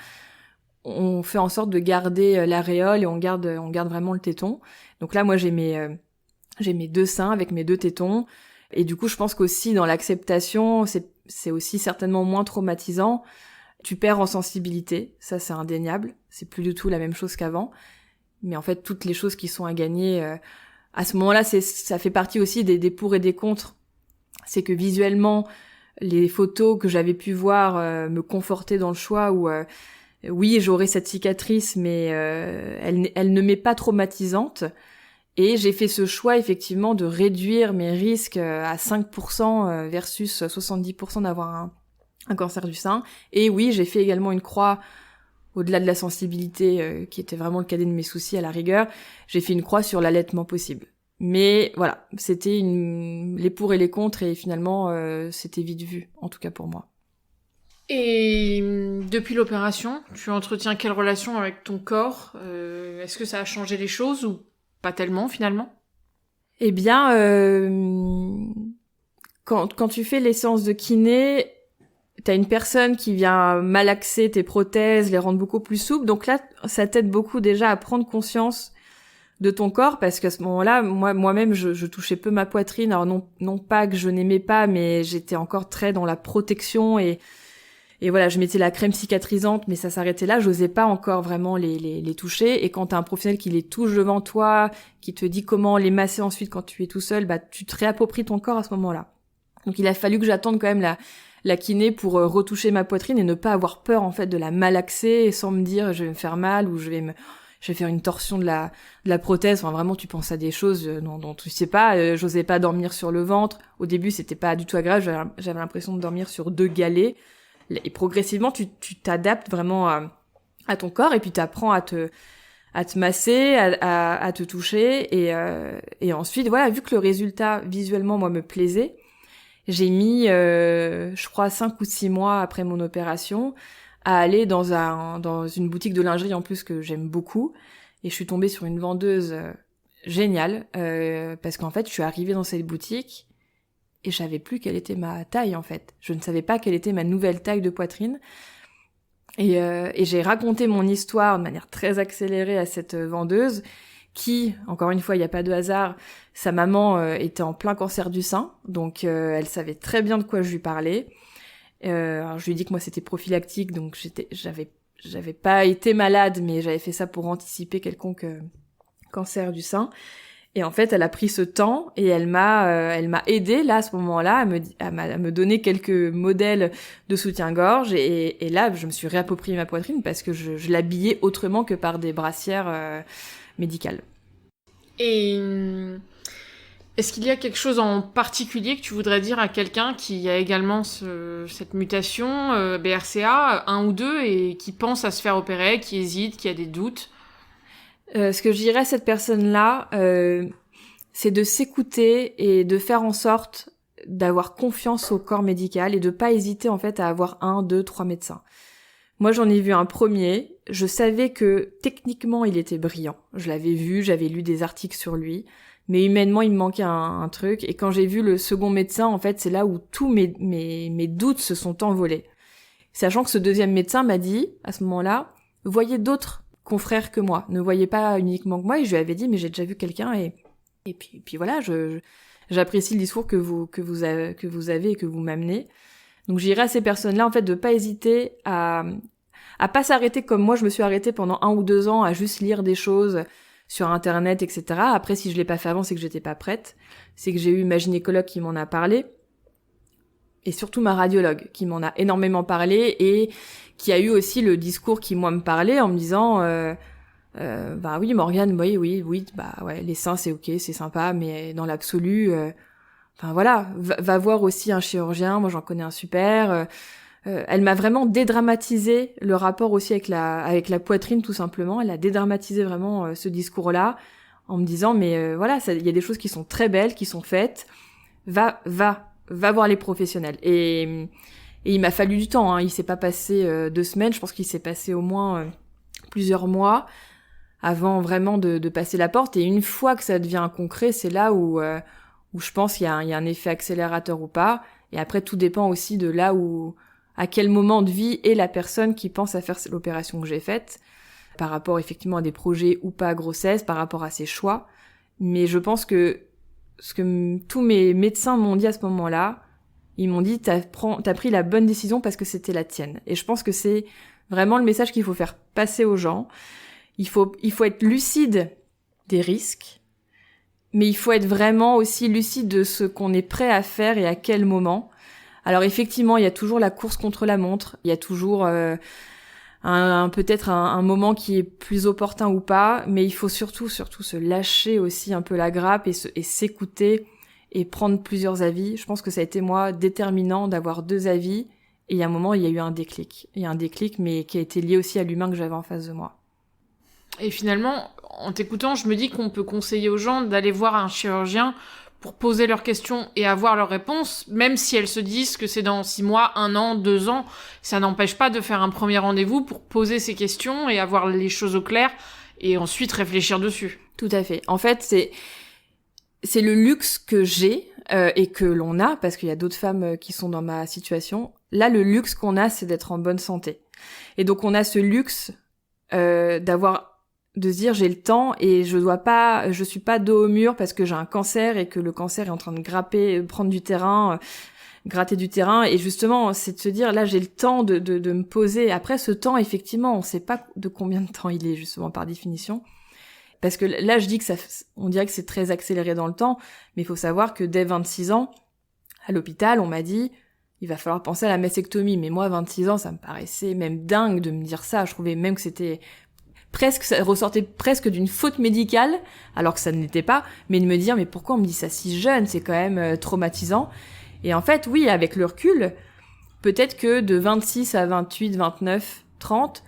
on fait en sorte de garder l'aréole et on garde vraiment le téton. Donc là, moi, j'ai mes 2 seins avec mes 2 tétons. Et du coup, je pense qu'aussi dans l'acceptation, c'est aussi certainement moins traumatisant. Tu perds en sensibilité, ça c'est indéniable. C'est plus du tout la même chose qu'avant. Mais en fait, toutes les choses qui sont à gagner, à ce moment-là, ça fait partie aussi des pour et des contre. C'est que visuellement, les photos que j'avais pu voir me confortaient dans le choix où oui, j'aurai cette cicatrice, mais elle ne m'est pas traumatisante. Et j'ai fait ce choix effectivement de réduire mes risques à 5% versus 70% d'avoir un cancer du sein. Et oui, j'ai fait également une croix au-delà de la sensibilité, qui était vraiment le cadet de mes soucis à la rigueur. J'ai fait une croix sur l'allaitement possible. Mais voilà, c'était les pour et les contre, et finalement, c'était vite vu, en tout cas pour moi. Et depuis l'opération, tu entretiens quelle relation avec ton corps ? Est-ce que ça a changé les choses ou pas tellement finalement ? Eh bien, quand tu fais les séances de kiné, t'as une personne qui vient malaxer tes prothèses, les rendre beaucoup plus souples. Donc là, ça t'aide beaucoup déjà à prendre conscience de ton corps, parce qu'à ce moment-là, moi-même, je touchais peu ma poitrine. Alors non pas que je n'aimais pas, mais j'étais encore très dans la protection et voilà, je mettais la crème cicatrisante, mais ça s'arrêtait là. J'osais pas encore vraiment les toucher. Et quand t'as un professionnel qui les touche devant toi, qui te dit comment les masser ensuite quand tu es tout seul, bah tu te réappropries ton corps à ce moment-là. Donc il a fallu que j'attende quand même la kiné pour retoucher ma poitrine et ne pas avoir peur en fait de la malaxer sans me dire je vais me faire mal ou je vais faire une torsion de la prothèse. Enfin vraiment tu penses à des choses dont tu sais pas. J'osais pas dormir sur le ventre. Au début c'était pas du tout agréable. J'avais l'impression de dormir sur 2 galets. Et progressivement tu t'adaptes vraiment à ton corps et puis t'apprends à te masser, à te toucher et ensuite voilà, vu que le résultat visuellement moi me plaisait, j'ai mis je crois 5 ou 6 mois après mon opération à aller dans une boutique de lingerie en plus que j'aime beaucoup et je suis tombée sur une vendeuse géniale parce qu'en fait je suis arrivée dans cette boutique et je savais plus quelle était ma taille en fait. Je ne savais pas quelle était ma nouvelle taille de poitrine. Et j'ai raconté mon histoire de manière très accélérée à cette vendeuse qui, encore une fois, il n'y a pas de hasard, sa maman était en plein cancer du sein, donc elle savait très bien de quoi je lui parlais. Alors je lui ai dit que moi c'était prophylactique, donc j'avais pas été malade, mais j'avais fait ça pour anticiper quelconque cancer du sein. Et en fait, elle a pris ce temps et elle m'a aidée là à ce moment-là à me donner quelques modèles de soutien-gorge et là je me suis réapproprié ma poitrine parce que je l'habillais autrement que par des brassières médicales. Et est-ce qu'il y a quelque chose en particulier que tu voudrais dire à quelqu'un qui a également cette mutation BRCA 1 ou 2 et qui pense à se faire opérer, qui hésite, qui a des doutes? Ce que je dirais à cette personne-là, c'est de s'écouter et de faire en sorte d'avoir confiance au corps médical et de pas hésiter en fait à avoir 1, 2, 3 médecins. Moi, j'en ai vu un premier. Je savais que techniquement, il était brillant. Je l'avais vu, j'avais lu des articles sur lui. Mais humainement, il me manquait un truc. Et quand j'ai vu le second médecin, en fait, c'est là où tous mes doutes se sont envolés. Sachant que ce deuxième médecin m'a dit, à ce moment-là, voyez d'autres confrères que moi. Ne voyez pas uniquement que moi. Et je lui avais dit, mais j'ai déjà vu quelqu'un et puis voilà, j'apprécie le discours que vous avez et que vous m'amenez. Donc j'irai à ces personnes-là, en fait, de pas hésiter à pas s'arrêter comme moi, je me suis arrêtée pendant 1 ou 2 ans à juste lire des choses sur Internet, etc. Après, si je l'ai pas fait avant, c'est que j'étais pas prête. C'est que j'ai eu ma gynécologue qui m'en a parlé. Et surtout ma radiologue qui m'en a énormément parlé et qui a eu aussi le discours qui moi me parlait en me disant bah oui Morgane, oui, bah ouais, les seins c'est ok, c'est sympa, mais dans l'absolu enfin voilà, va voir aussi un chirurgien, moi j'en connais un super. Elle m'a vraiment dédramatisé le rapport aussi avec la poitrine tout simplement. Elle a dédramatisé vraiment ce discours-là en me disant mais voilà, il y a des choses qui sont très belles, qui sont faites. Va voir les professionnels. Et il m'a fallu du temps, hein. Il s'est pas passé 2 semaines, je pense qu'il s'est passé au moins plusieurs mois avant vraiment de passer la porte. Et une fois que ça devient concret, c'est là où je pense qu'il y a un effet accélérateur ou pas. Et après, tout dépend aussi de là où, à quel moment de vie est la personne qui pense à faire l'opération que j'ai faite, par rapport effectivement à des projets ou pas à grossesse, par rapport à ses choix. Mais je pense que ce que tous mes médecins m'ont dit à ce moment-là, ils m'ont dit t'as pris la bonne décision parce que c'était la tienne. Et je pense que c'est vraiment le message qu'il faut faire passer aux gens. Il faut être lucide des risques, mais il faut être vraiment aussi lucide de ce qu'on est prêt à faire et à quel moment. Alors effectivement, il y a toujours la course contre la montre, il y a toujours peut-être un moment qui est plus opportun ou pas, mais il faut surtout se lâcher aussi un peu la grappe et s'écouter et prendre plusieurs avis. Je pense que ça a été moi déterminant d'avoir 2 avis et il y a un moment il y a eu un déclic. Il y a un déclic mais qui a été lié aussi à l'humain que j'avais en face de moi. Et finalement, en t'écoutant, je me dis qu'on peut conseiller aux gens d'aller voir un chirurgien pour poser leurs questions et avoir leurs réponses, même si elles se disent que c'est dans 6 mois, 1 an, 2 ans. Ça n'empêche pas de faire un premier rendez-vous pour poser ces questions et avoir les choses au clair et ensuite réfléchir dessus. Tout à fait. En fait, c'est le luxe que j'ai et que l'on a, parce qu'il y a d'autres femmes qui sont dans ma situation. Là, le luxe qu'on a, c'est d'être en bonne santé. Et donc, on a ce luxe d'avoir de se dire j'ai le temps et je suis pas dos au mur parce que j'ai un cancer et que le cancer est en train de prendre du terrain, gratter du terrain. Et justement, c'est de se dire là j'ai le temps de me poser. Après ce temps, effectivement, on sait pas de combien de temps il est justement par définition. Parce que là, je dis que on dirait que c'est très accéléré dans le temps, mais il faut savoir que dès 26 ans, à l'hôpital, on m'a dit, il va falloir penser à la mastectomie. Mais moi, 26 ans, ça me paraissait même dingue de me dire ça. Je trouvais même que c'était ça ressortait presque d'une faute médicale, alors que ça ne l'était pas, mais de me dire, mais pourquoi on me dit ça si jeune? C'est quand même traumatisant. Et en fait, oui, avec le recul, peut-être que de 26 à 28, 29, 30,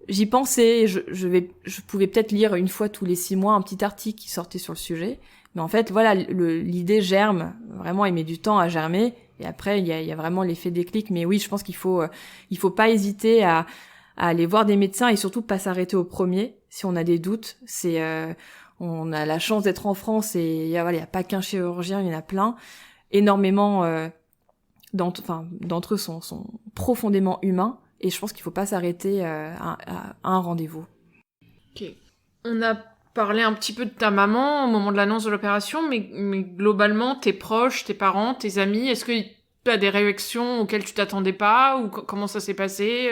j'y pensais, je pouvais peut-être lire une fois tous les 6 mois un petit article qui sortait sur le sujet. Mais en fait, voilà, l'idée germe. Vraiment, il met du temps à germer. Et après, il y a vraiment l'effet déclic. Mais oui, je pense qu'il faut pas hésiter à aller voir des médecins et surtout pas s'arrêter au premier. Si on a des doutes, on a la chance d'être en France et il y a pas qu'un chirurgien, il y en a plein. Énormément d'entre eux sont profondément humains. Et je pense qu'il faut pas s'arrêter à un rendez-vous. Ok. On a parlé un petit peu de ta maman au moment de l'annonce de l'opération, mais globalement, tes proches, tes parents, tes amis, est-ce que tu as des réactions auxquelles tu t'attendais pas ou comment ça s'est passé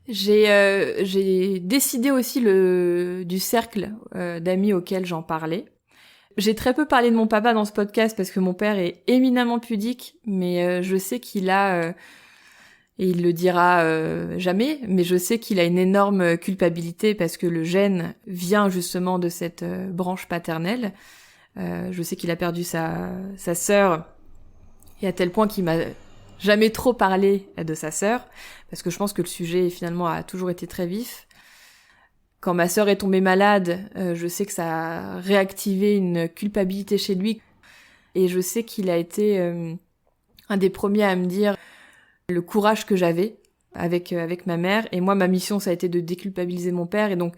J'ai décidé aussi du cercle d'amis auquel j'en parlais. J'ai très peu parlé de mon papa dans ce podcast parce que mon père est éminemment pudique, mais je sais qu'il a... et il le dira jamais, mais je sais qu'il a une énorme culpabilité parce que le gène vient justement de cette branche paternelle. Je sais qu'il a perdu sa sœur, et à tel point qu'il m'a jamais trop parlé de sa sœur, parce que je pense que le sujet finalement a toujours été très vif. Quand ma sœur est tombée malade, je sais que ça a réactivé une culpabilité chez lui, et je sais qu'il a été un des premiers à me dire le courage que j'avais avec ma mère. Et moi, ma mission, ça a été de déculpabiliser mon père. Et donc,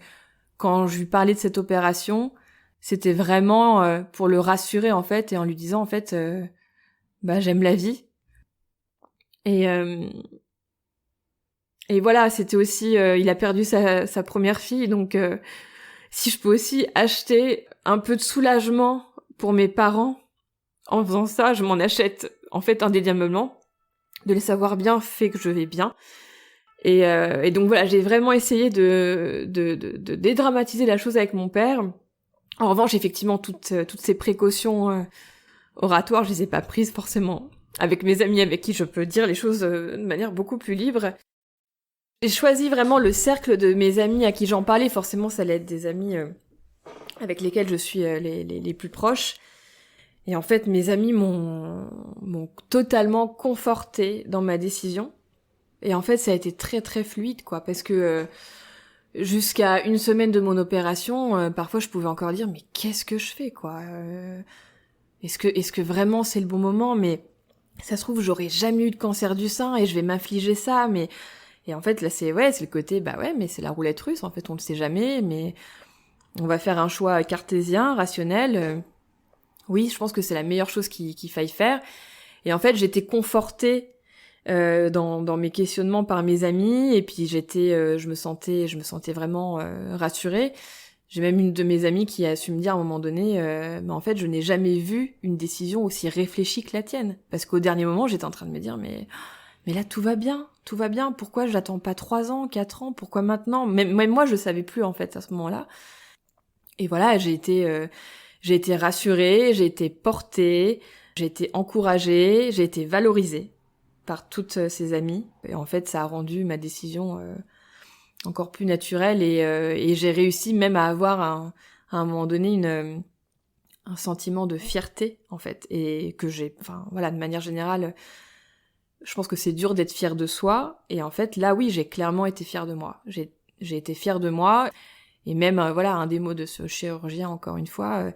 quand je lui parlais de cette opération, c'était vraiment pour le rassurer, en fait, et en lui disant, en fait, j'aime la vie. Et voilà, c'était aussi... il a perdu sa première fille, donc si je peux aussi acheter un peu de soulagement pour mes parents, en faisant ça, je m'en achète, en fait, indéniablement. De les savoir bien fait que je vais bien. Et donc voilà, j'ai vraiment essayé de dédramatiser la chose avec mon père. En revanche, effectivement, toutes ces précautions oratoires, je les ai pas prises forcément avec mes amis avec qui je peux dire les choses de manière beaucoup plus libre. J'ai choisi vraiment le cercle de mes amis à qui j'en parlais. Forcément, ça allait être des amis avec lesquels je suis les plus proches. Et en fait, mes amis m'ont totalement confortée dans ma décision. Et en fait, ça a été très très fluide, quoi, parce que jusqu'à une semaine de mon opération, parfois je pouvais encore dire mais qu'est-ce que je fais, quoi est-ce que vraiment c'est le bon moment? Mais ça se trouve j'aurais jamais eu de cancer du sein et je vais m'infliger ça, mais et en fait là c'est le côté mais c'est la roulette russe, en fait on le sait jamais, mais on va faire un choix cartésien, rationnel. Oui, je pense que c'est la meilleure chose qu'il faille faire. Et en fait, j'étais confortée dans mes questionnements par mes amis, et puis je me sentais vraiment rassurée. J'ai même une de mes amies qui a su me dire à un moment donné, mais en fait, je n'ai jamais vu une décision aussi réfléchie que la tienne. Parce qu'au dernier moment, j'étais en train de me dire, mais là, tout va bien. Pourquoi je l'attends pas 3 ans, 4 ans? Pourquoi maintenant? Même moi, je savais plus, en fait, à ce moment-là. Et voilà, j'ai été rassurée, j'ai été portée, j'ai été encouragée, j'ai été valorisée par toutes ces amies. Et en fait, ça a rendu ma décision encore plus naturelle, et j'ai réussi même à avoir à un moment donné un sentiment de fierté, en fait. Et que de manière générale, je pense que c'est dur d'être fier de soi. Et en fait, là, oui, j'ai clairement été fière de moi. J'ai été fière de moi. Et même, un des mots de ce chirurgien, encore une fois,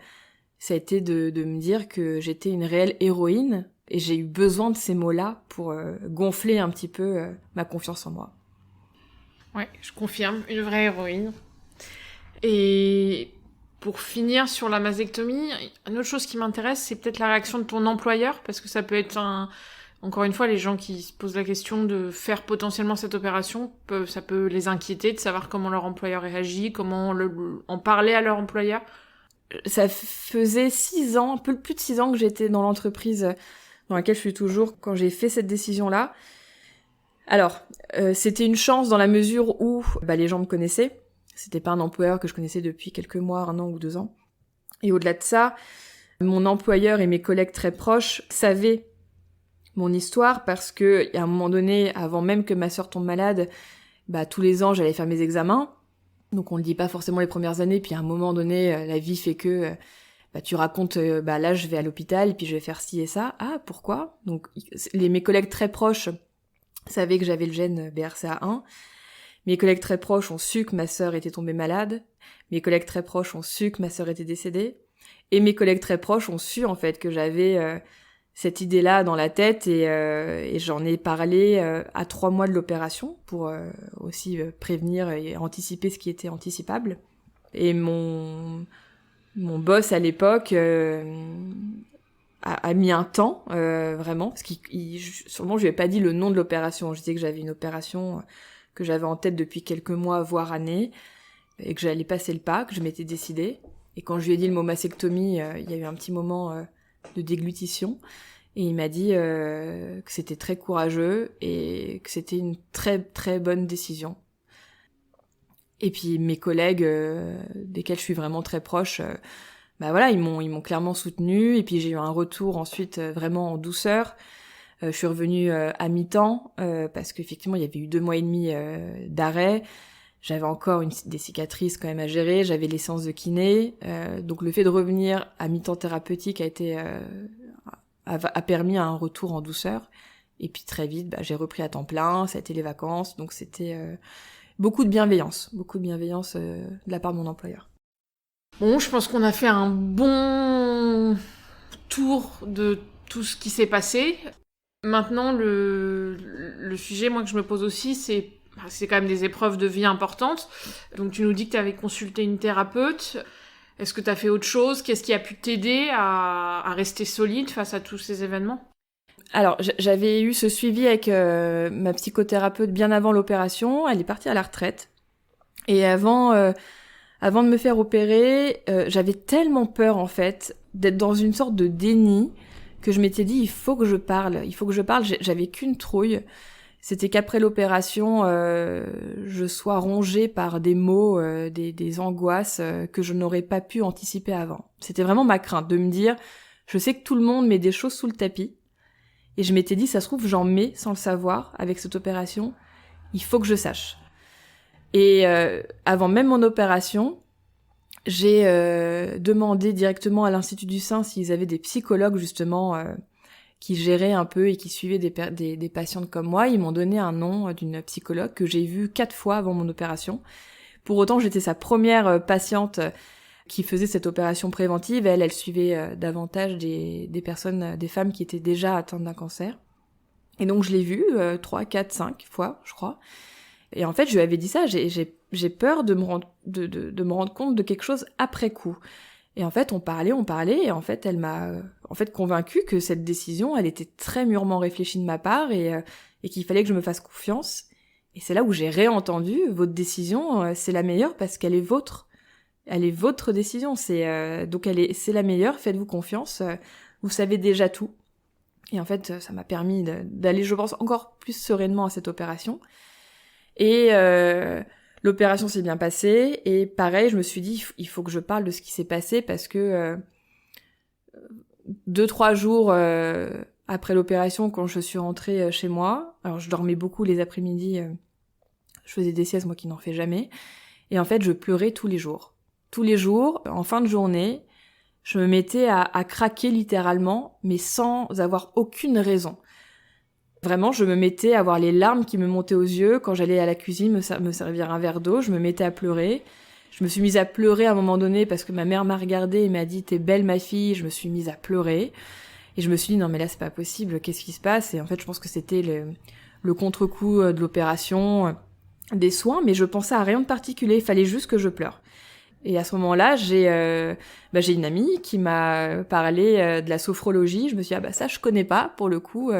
ça a été de me dire que j'étais une réelle héroïne, et j'ai eu besoin de ces mots-là pour gonfler un petit peu ma confiance en moi. Ouais, je confirme, une vraie héroïne. Et pour finir sur la mastectomie, une autre chose qui m'intéresse, c'est peut-être la réaction de ton employeur, parce que ça peut être Encore une fois, les gens qui se posent la question de faire potentiellement cette opération, ça peut les inquiéter de savoir comment leur employeur réagit, comment en parler à leur employeur. Ça faisait 6 ans, un peu plus de 6 ans que j'étais dans l'entreprise dans laquelle je suis toujours quand j'ai fait cette décision-là. Alors, c'était une chance dans la mesure où les gens me connaissaient. C'était pas un employeur que je connaissais depuis quelques mois, 1 an ou 2 ans. Et au-delà de ça, mon employeur et mes collègues très proches savaient mon histoire parce que, à un moment donné, avant même que ma sœur tombe malade, tous les ans, j'allais faire mes examens. Donc on le dit pas forcément les premières années, puis à un moment donné, la vie fait que tu racontes, là je vais à l'hôpital, puis je vais faire ci et ça. Ah, pourquoi ? Donc mes collègues très proches savaient que j'avais le gène BRCA1. Mes collègues très proches ont su que ma sœur était tombée malade. Mes collègues très proches ont su que ma sœur était décédée. Et mes collègues très proches ont su en fait que j'avais cette idée-là dans la tête et j'en ai parlé à 3 mois de l'opération pour aussi prévenir et anticiper ce qui était anticipable. Et mon boss à l'époque a mis un temps vraiment parce sûrement je lui ai pas dit le nom de l'opération. Je disais que j'avais une opération que j'avais en tête depuis quelques mois voire années et que j'allais passer le pas, que je m'étais décidée. Et quand je lui ai dit le mot mastectomie, il y a eu un petit moment de déglutition. Et il m'a dit que c'était très courageux et que c'était une très très bonne décision. Et puis mes collègues, desquels je suis vraiment très proche, ils m'ont clairement soutenue. Et puis j'ai eu un retour ensuite vraiment en douceur. Je suis revenue à mi-temps parce qu'effectivement il y avait eu 2 mois et demi d'arrêt. J'avais encore des cicatrices quand même à gérer, j'avais les séances de kiné, donc le fait de revenir à mi-temps thérapeutique a permis un retour en douceur. Et puis très vite, j'ai repris à temps plein, ça a été les vacances, donc c'était beaucoup de bienveillance de la part de mon employeur. Bon, je pense qu'on a fait un bon tour de tout ce qui s'est passé. Maintenant, le sujet, moi, que je me pose aussi, c'est quand même des épreuves de vie importantes. Donc tu nous dis que tu avais consulté une thérapeute. Est-ce que tu as fait autre chose ? Qu'est-ce qui a pu t'aider à rester solide face à tous ces événements ? Alors, j'avais eu ce suivi avec ma psychothérapeute bien avant l'opération. Elle est partie à la retraite. Et avant de me faire opérer, j'avais tellement peur, en fait, d'être dans une sorte de déni que je m'étais dit, il faut que je parle. J'avais qu'une trouille. C'était qu'après l'opération, je sois rongée par des maux, des angoisses que je n'aurais pas pu anticiper avant. C'était vraiment ma crainte de me dire, je sais que tout le monde met des choses sous le tapis, et je m'étais dit, ça se trouve, j'en mets sans le savoir avec cette opération, il faut que je sache. Et avant même mon opération, j'ai demandé directement à l'Institut du Sein s'ils avaient des psychologues justement qui géraient un peu et qui suivaient des patientes comme moi. Ils m'ont donné un nom d'une psychologue que j'ai vue 4 fois avant mon opération. Pour autant, j'étais sa première patiente qui faisait cette opération préventive. Elle suivait davantage des personnes, des femmes qui étaient déjà atteintes d'un cancer. Et donc je l'ai vue 3, 4, 5 fois, je crois. Et en fait, je lui avais dit ça, j'ai peur de me rendre compte de quelque chose après coup. Et en fait, on parlait, et en fait, elle m'a convaincue que cette décision, elle était très mûrement réfléchie de ma part et qu'il fallait que je me fasse confiance. Et c'est là où j'ai réentendu, votre décision, c'est la meilleure parce qu'elle est vôtre. Elle est votre décision, donc c'est la meilleure, faites-vous confiance, vous savez déjà tout. Et en fait, ça m'a permis d'aller, je pense, encore plus sereinement à cette opération. Et l'opération s'est bien passée, et pareil, je me suis dit, il faut que je parle de ce qui s'est passé, parce que 2-3 jours après l'opération, quand je suis rentrée chez moi, alors je dormais beaucoup les après-midi, je faisais des siestes, moi qui n'en fais jamais, et en fait, je pleurais tous les jours. Tous les jours, en fin de journée, je me mettais à craquer littéralement, mais sans avoir aucune raison. Vraiment, je me mettais à avoir les larmes qui me montaient aux yeux. Quand j'allais à la cuisine me servir un verre d'eau, je me mettais à pleurer. Je me suis mise à pleurer à un moment donné parce que ma mère m'a regardée et m'a dit « T'es belle ma fille ». Je me suis mise à pleurer. Et je me suis dit « Non mais là c'est pas possible, qu'est-ce qui se passe ?» Et en fait je pense que c'était le contre-coup de l'opération, des soins, mais je pensais à rien de particulier, il fallait juste que je pleure. Et à ce moment-là, j'ai une amie qui m'a parlé de la sophrologie. Je me suis dit, ça, je connais pas, pour le coup.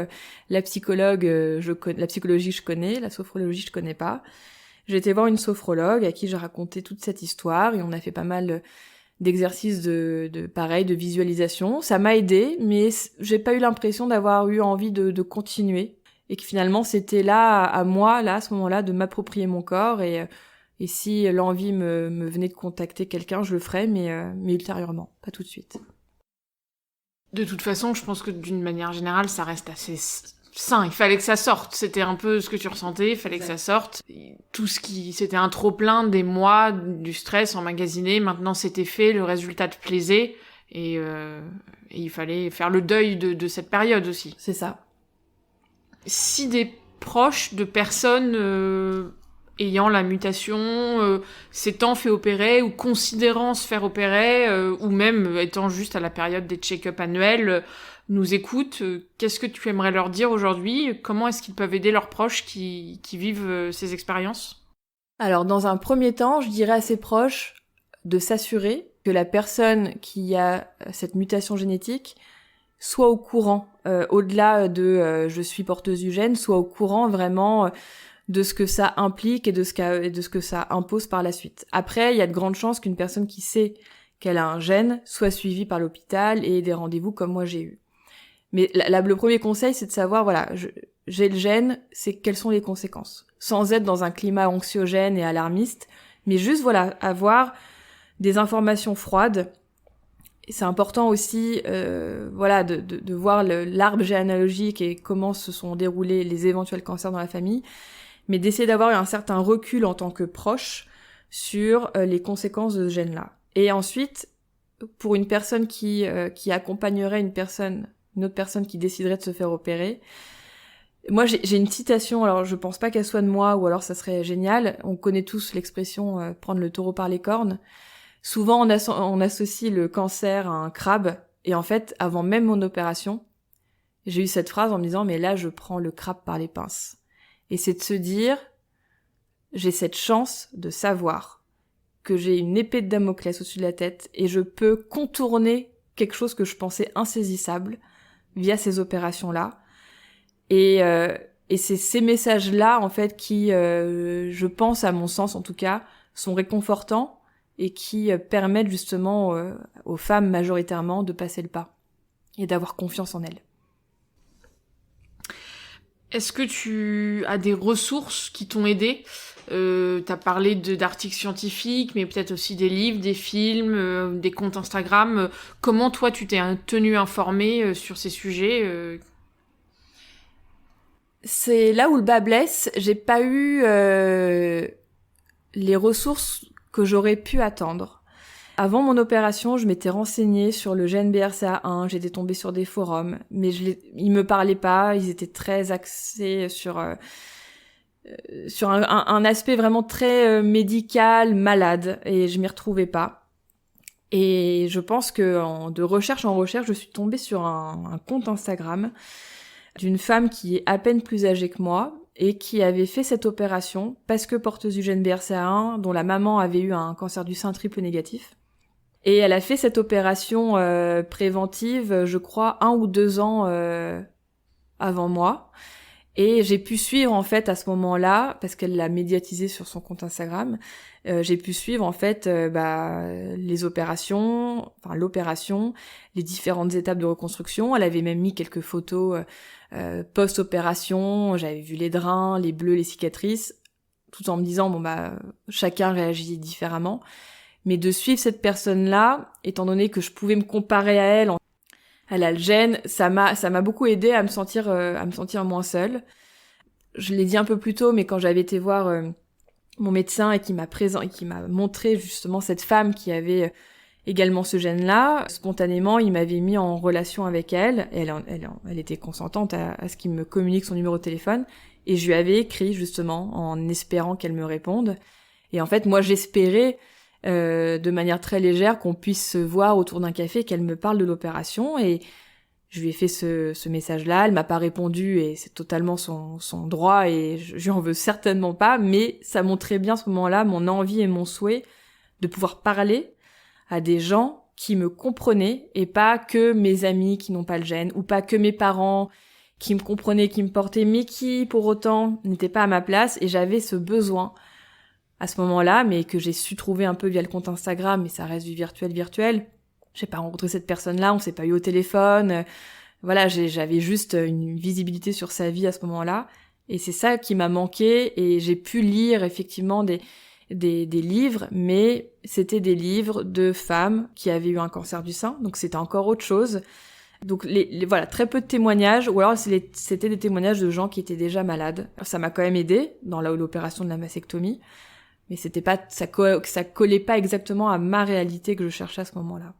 La psychologie, je connais. La sophrologie, je connais pas. J'ai été voir une sophrologue à qui j'ai raconté toute cette histoire et on a fait pas mal d'exercices de visualisation. Ça m'a aidé, mais j'ai pas eu l'impression d'avoir eu envie de continuer. Et que finalement, c'était là, à moi, là, à ce moment-là, de m'approprier mon corps et si l'envie me venait de contacter quelqu'un, je le ferais, mais ultérieurement, pas tout de suite. De toute façon, je pense que d'une manière générale, ça reste assez sain. Il fallait que ça sorte. C'était un peu ce que tu ressentais, il fallait que ça sorte. C'était un trop-plein des mois, du stress emmagasiné. Maintenant, c'était fait, le résultat te plaisait. Et il fallait faire le deuil de cette période aussi. C'est ça. Si des proches de personnes ayant la mutation, s'étant fait opérer ou considérant se faire opérer, ou même étant juste à la période des check-up annuels, nous écoutent, qu'est-ce que tu aimerais leur dire aujourd'hui ? Comment est-ce qu'ils peuvent aider leurs proches qui vivent ces expériences ? Alors, dans un premier temps, je dirais à ses proches de s'assurer que la personne qui a cette mutation génétique soit au courant, au-delà de je suis porteuse du gène, soit au courant vraiment de ce que ça implique et de ce que ça impose par la suite. Après, il y a de grandes chances qu'une personne qui sait qu'elle a un gène soit suivie par l'hôpital et ait des rendez-vous comme moi j'ai eu. Mais le premier conseil, c'est de savoir, voilà, j'ai le gène, c'est quelles sont les conséquences. Sans être dans un climat anxiogène et alarmiste, mais juste, voilà, avoir des informations froides. Et c'est important aussi, de voir l'arbre généalogique et comment se sont déroulés les éventuels cancers dans la famille, mais d'essayer d'avoir un certain recul en tant que proche sur les conséquences de ce gène-là. Et ensuite, pour une personne qui accompagnerait une autre personne qui déciderait de se faire opérer, moi j'ai une citation, alors je pense pas qu'elle soit de moi, ou alors ça serait génial, on connaît tous l'expression prendre le taureau par les cornes. Souvent on associe le cancer à un crabe, et en fait, avant même mon opération, j'ai eu cette phrase en me disant, mais là je prends le crabe par les pinces. Et c'est de se dire, j'ai cette chance de savoir que j'ai une épée de Damoclès au-dessus de la tête et je peux contourner quelque chose que je pensais insaisissable via ces opérations-là. Et c'est ces messages-là, en fait, qui, je pense, à mon sens en tout cas, sont réconfortants et qui permettent justement aux femmes majoritairement de passer le pas et d'avoir confiance en elles. Est-ce que tu as des ressources qui t'ont aidé ? T'as parlé d'articles scientifiques, mais peut-être aussi des livres, des films, des comptes Instagram. Comment toi tu t'es tenu informé sur ces sujets C'est là où le bas blesse. J'ai pas eu les ressources que j'aurais pu attendre. Avant mon opération, je m'étais renseignée sur le gène BRCA1, j'étais tombée sur des forums, mais ils me parlaient pas, ils étaient très axés sur un aspect vraiment très médical, malade, et je m'y retrouvais pas. Et je pense que de recherche en recherche, je suis tombée sur un compte Instagram d'une femme qui est à peine plus âgée que moi et qui avait fait cette opération parce que porteuse du gène BRCA1, dont la maman avait eu un cancer du sein triple négatif. Et elle a fait cette opération préventive, je crois, 1 ou 2 ans avant moi. Et j'ai pu suivre, en fait, à ce moment-là, parce qu'elle l'a médiatisé sur son compte Instagram, j'ai pu suivre, en fait, les opérations, enfin l'opération, les différentes étapes de reconstruction. Elle avait même mis quelques photos post-opération, j'avais vu les drains, les bleus, les cicatrices, tout en me disant, chacun réagit différemment. Mais de suivre cette personne-là, étant donné que je pouvais me comparer à elle, elle a le gène, ça m'a beaucoup aidé à me sentir moins seule. Je l'ai dit un peu plus tôt, mais quand j'avais été voir mon médecin et qui m'a montré justement cette femme qui avait également ce gène-là, spontanément, il m'avait mis en relation avec elle. Et elle était consentante à ce qu'il me communique son numéro de téléphone. Et je lui avais écrit justement en espérant qu'elle me réponde. Et en fait, moi, j'espérais de manière très légère qu'on puisse se voir autour d'un café, qu'elle me parle de l'opération, et je lui ai fait ce message-là. Elle m'a pas répondu et c'est totalement son droit et je lui en veux certainement pas, mais ça montrait bien à ce moment-là mon envie et mon souhait de pouvoir parler à des gens qui me comprenaient et pas que mes amis qui n'ont pas le gène ou pas que mes parents qui me comprenaient, qui me portaient, mais qui pour autant n'étaient pas à ma place. Et j'avais ce besoin à ce moment-là, mais que j'ai su trouver un peu via le compte Instagram, mais ça reste du virtuel. J'ai pas rencontré cette personne-là, on s'est pas eu au téléphone. Voilà, j'avais juste une visibilité sur sa vie à ce moment-là. Et c'est ça qui m'a manqué, et j'ai pu lire effectivement des livres, mais c'était des livres de femmes qui avaient eu un cancer du sein, donc c'était encore autre chose. Donc voilà, très peu de témoignages, ou alors c'était des témoignages de gens qui étaient déjà malades. Ça m'a quand même aidé dans l'opération de la mastectomie, mais c'était pas, ça collait pas exactement à ma réalité que je cherchais à ce moment-là.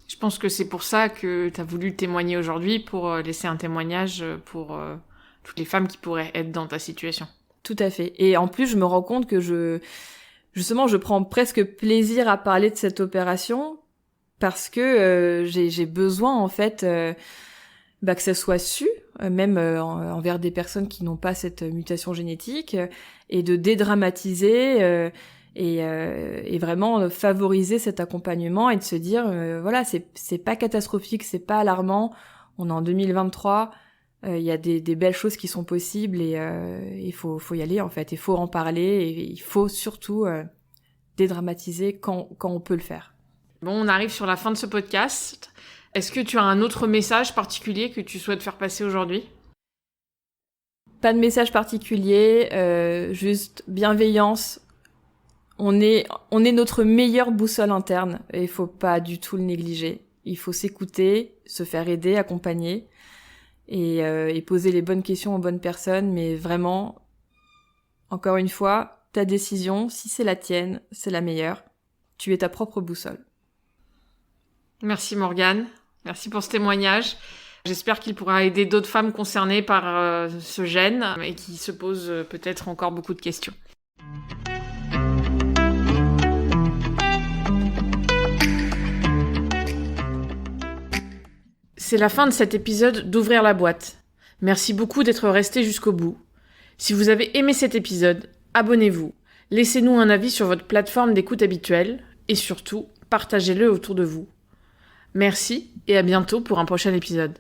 Je pense que c'est pour ça que t'as voulu témoigner aujourd'hui, pour laisser un témoignage pour toutes les femmes qui pourraient être dans ta situation. Tout à fait. Et en plus, je me rends compte que je prends presque plaisir à parler de cette opération parce que j'ai besoin, en fait, que ça soit su, même envers des personnes qui n'ont pas cette mutation génétique, et de dédramatiser et vraiment favoriser cet accompagnement et de se dire, voilà, c'est pas catastrophique, c'est pas alarmant, on est en 2023, il y a des belles choses qui sont possibles, et il faut y aller, en fait, il faut en parler, et il faut surtout dédramatiser quand on peut le faire. Bon, on arrive sur la fin de ce podcast. Est-ce que tu as un autre message particulier que tu souhaites faire passer aujourd'hui ? Pas de message particulier, juste bienveillance. On est notre meilleure boussole interne, et il faut pas du tout le négliger. Il faut s'écouter, se faire aider, accompagner, et poser les bonnes questions aux bonnes personnes, mais vraiment, encore une fois, ta décision, si c'est la tienne, c'est la meilleure. Tu es ta propre boussole. Merci Morgane, merci pour ce témoignage. J'espère qu'il pourra aider d'autres femmes concernées par ce gène et qui se posent peut-être encore beaucoup de questions. C'est la fin de cet épisode d'Ouvrir la boîte. Merci beaucoup d'être resté jusqu'au bout. Si vous avez aimé cet épisode, abonnez-vous, laissez-nous un avis sur votre plateforme d'écoute habituelle et surtout, partagez-le autour de vous. Merci et à bientôt pour un prochain épisode.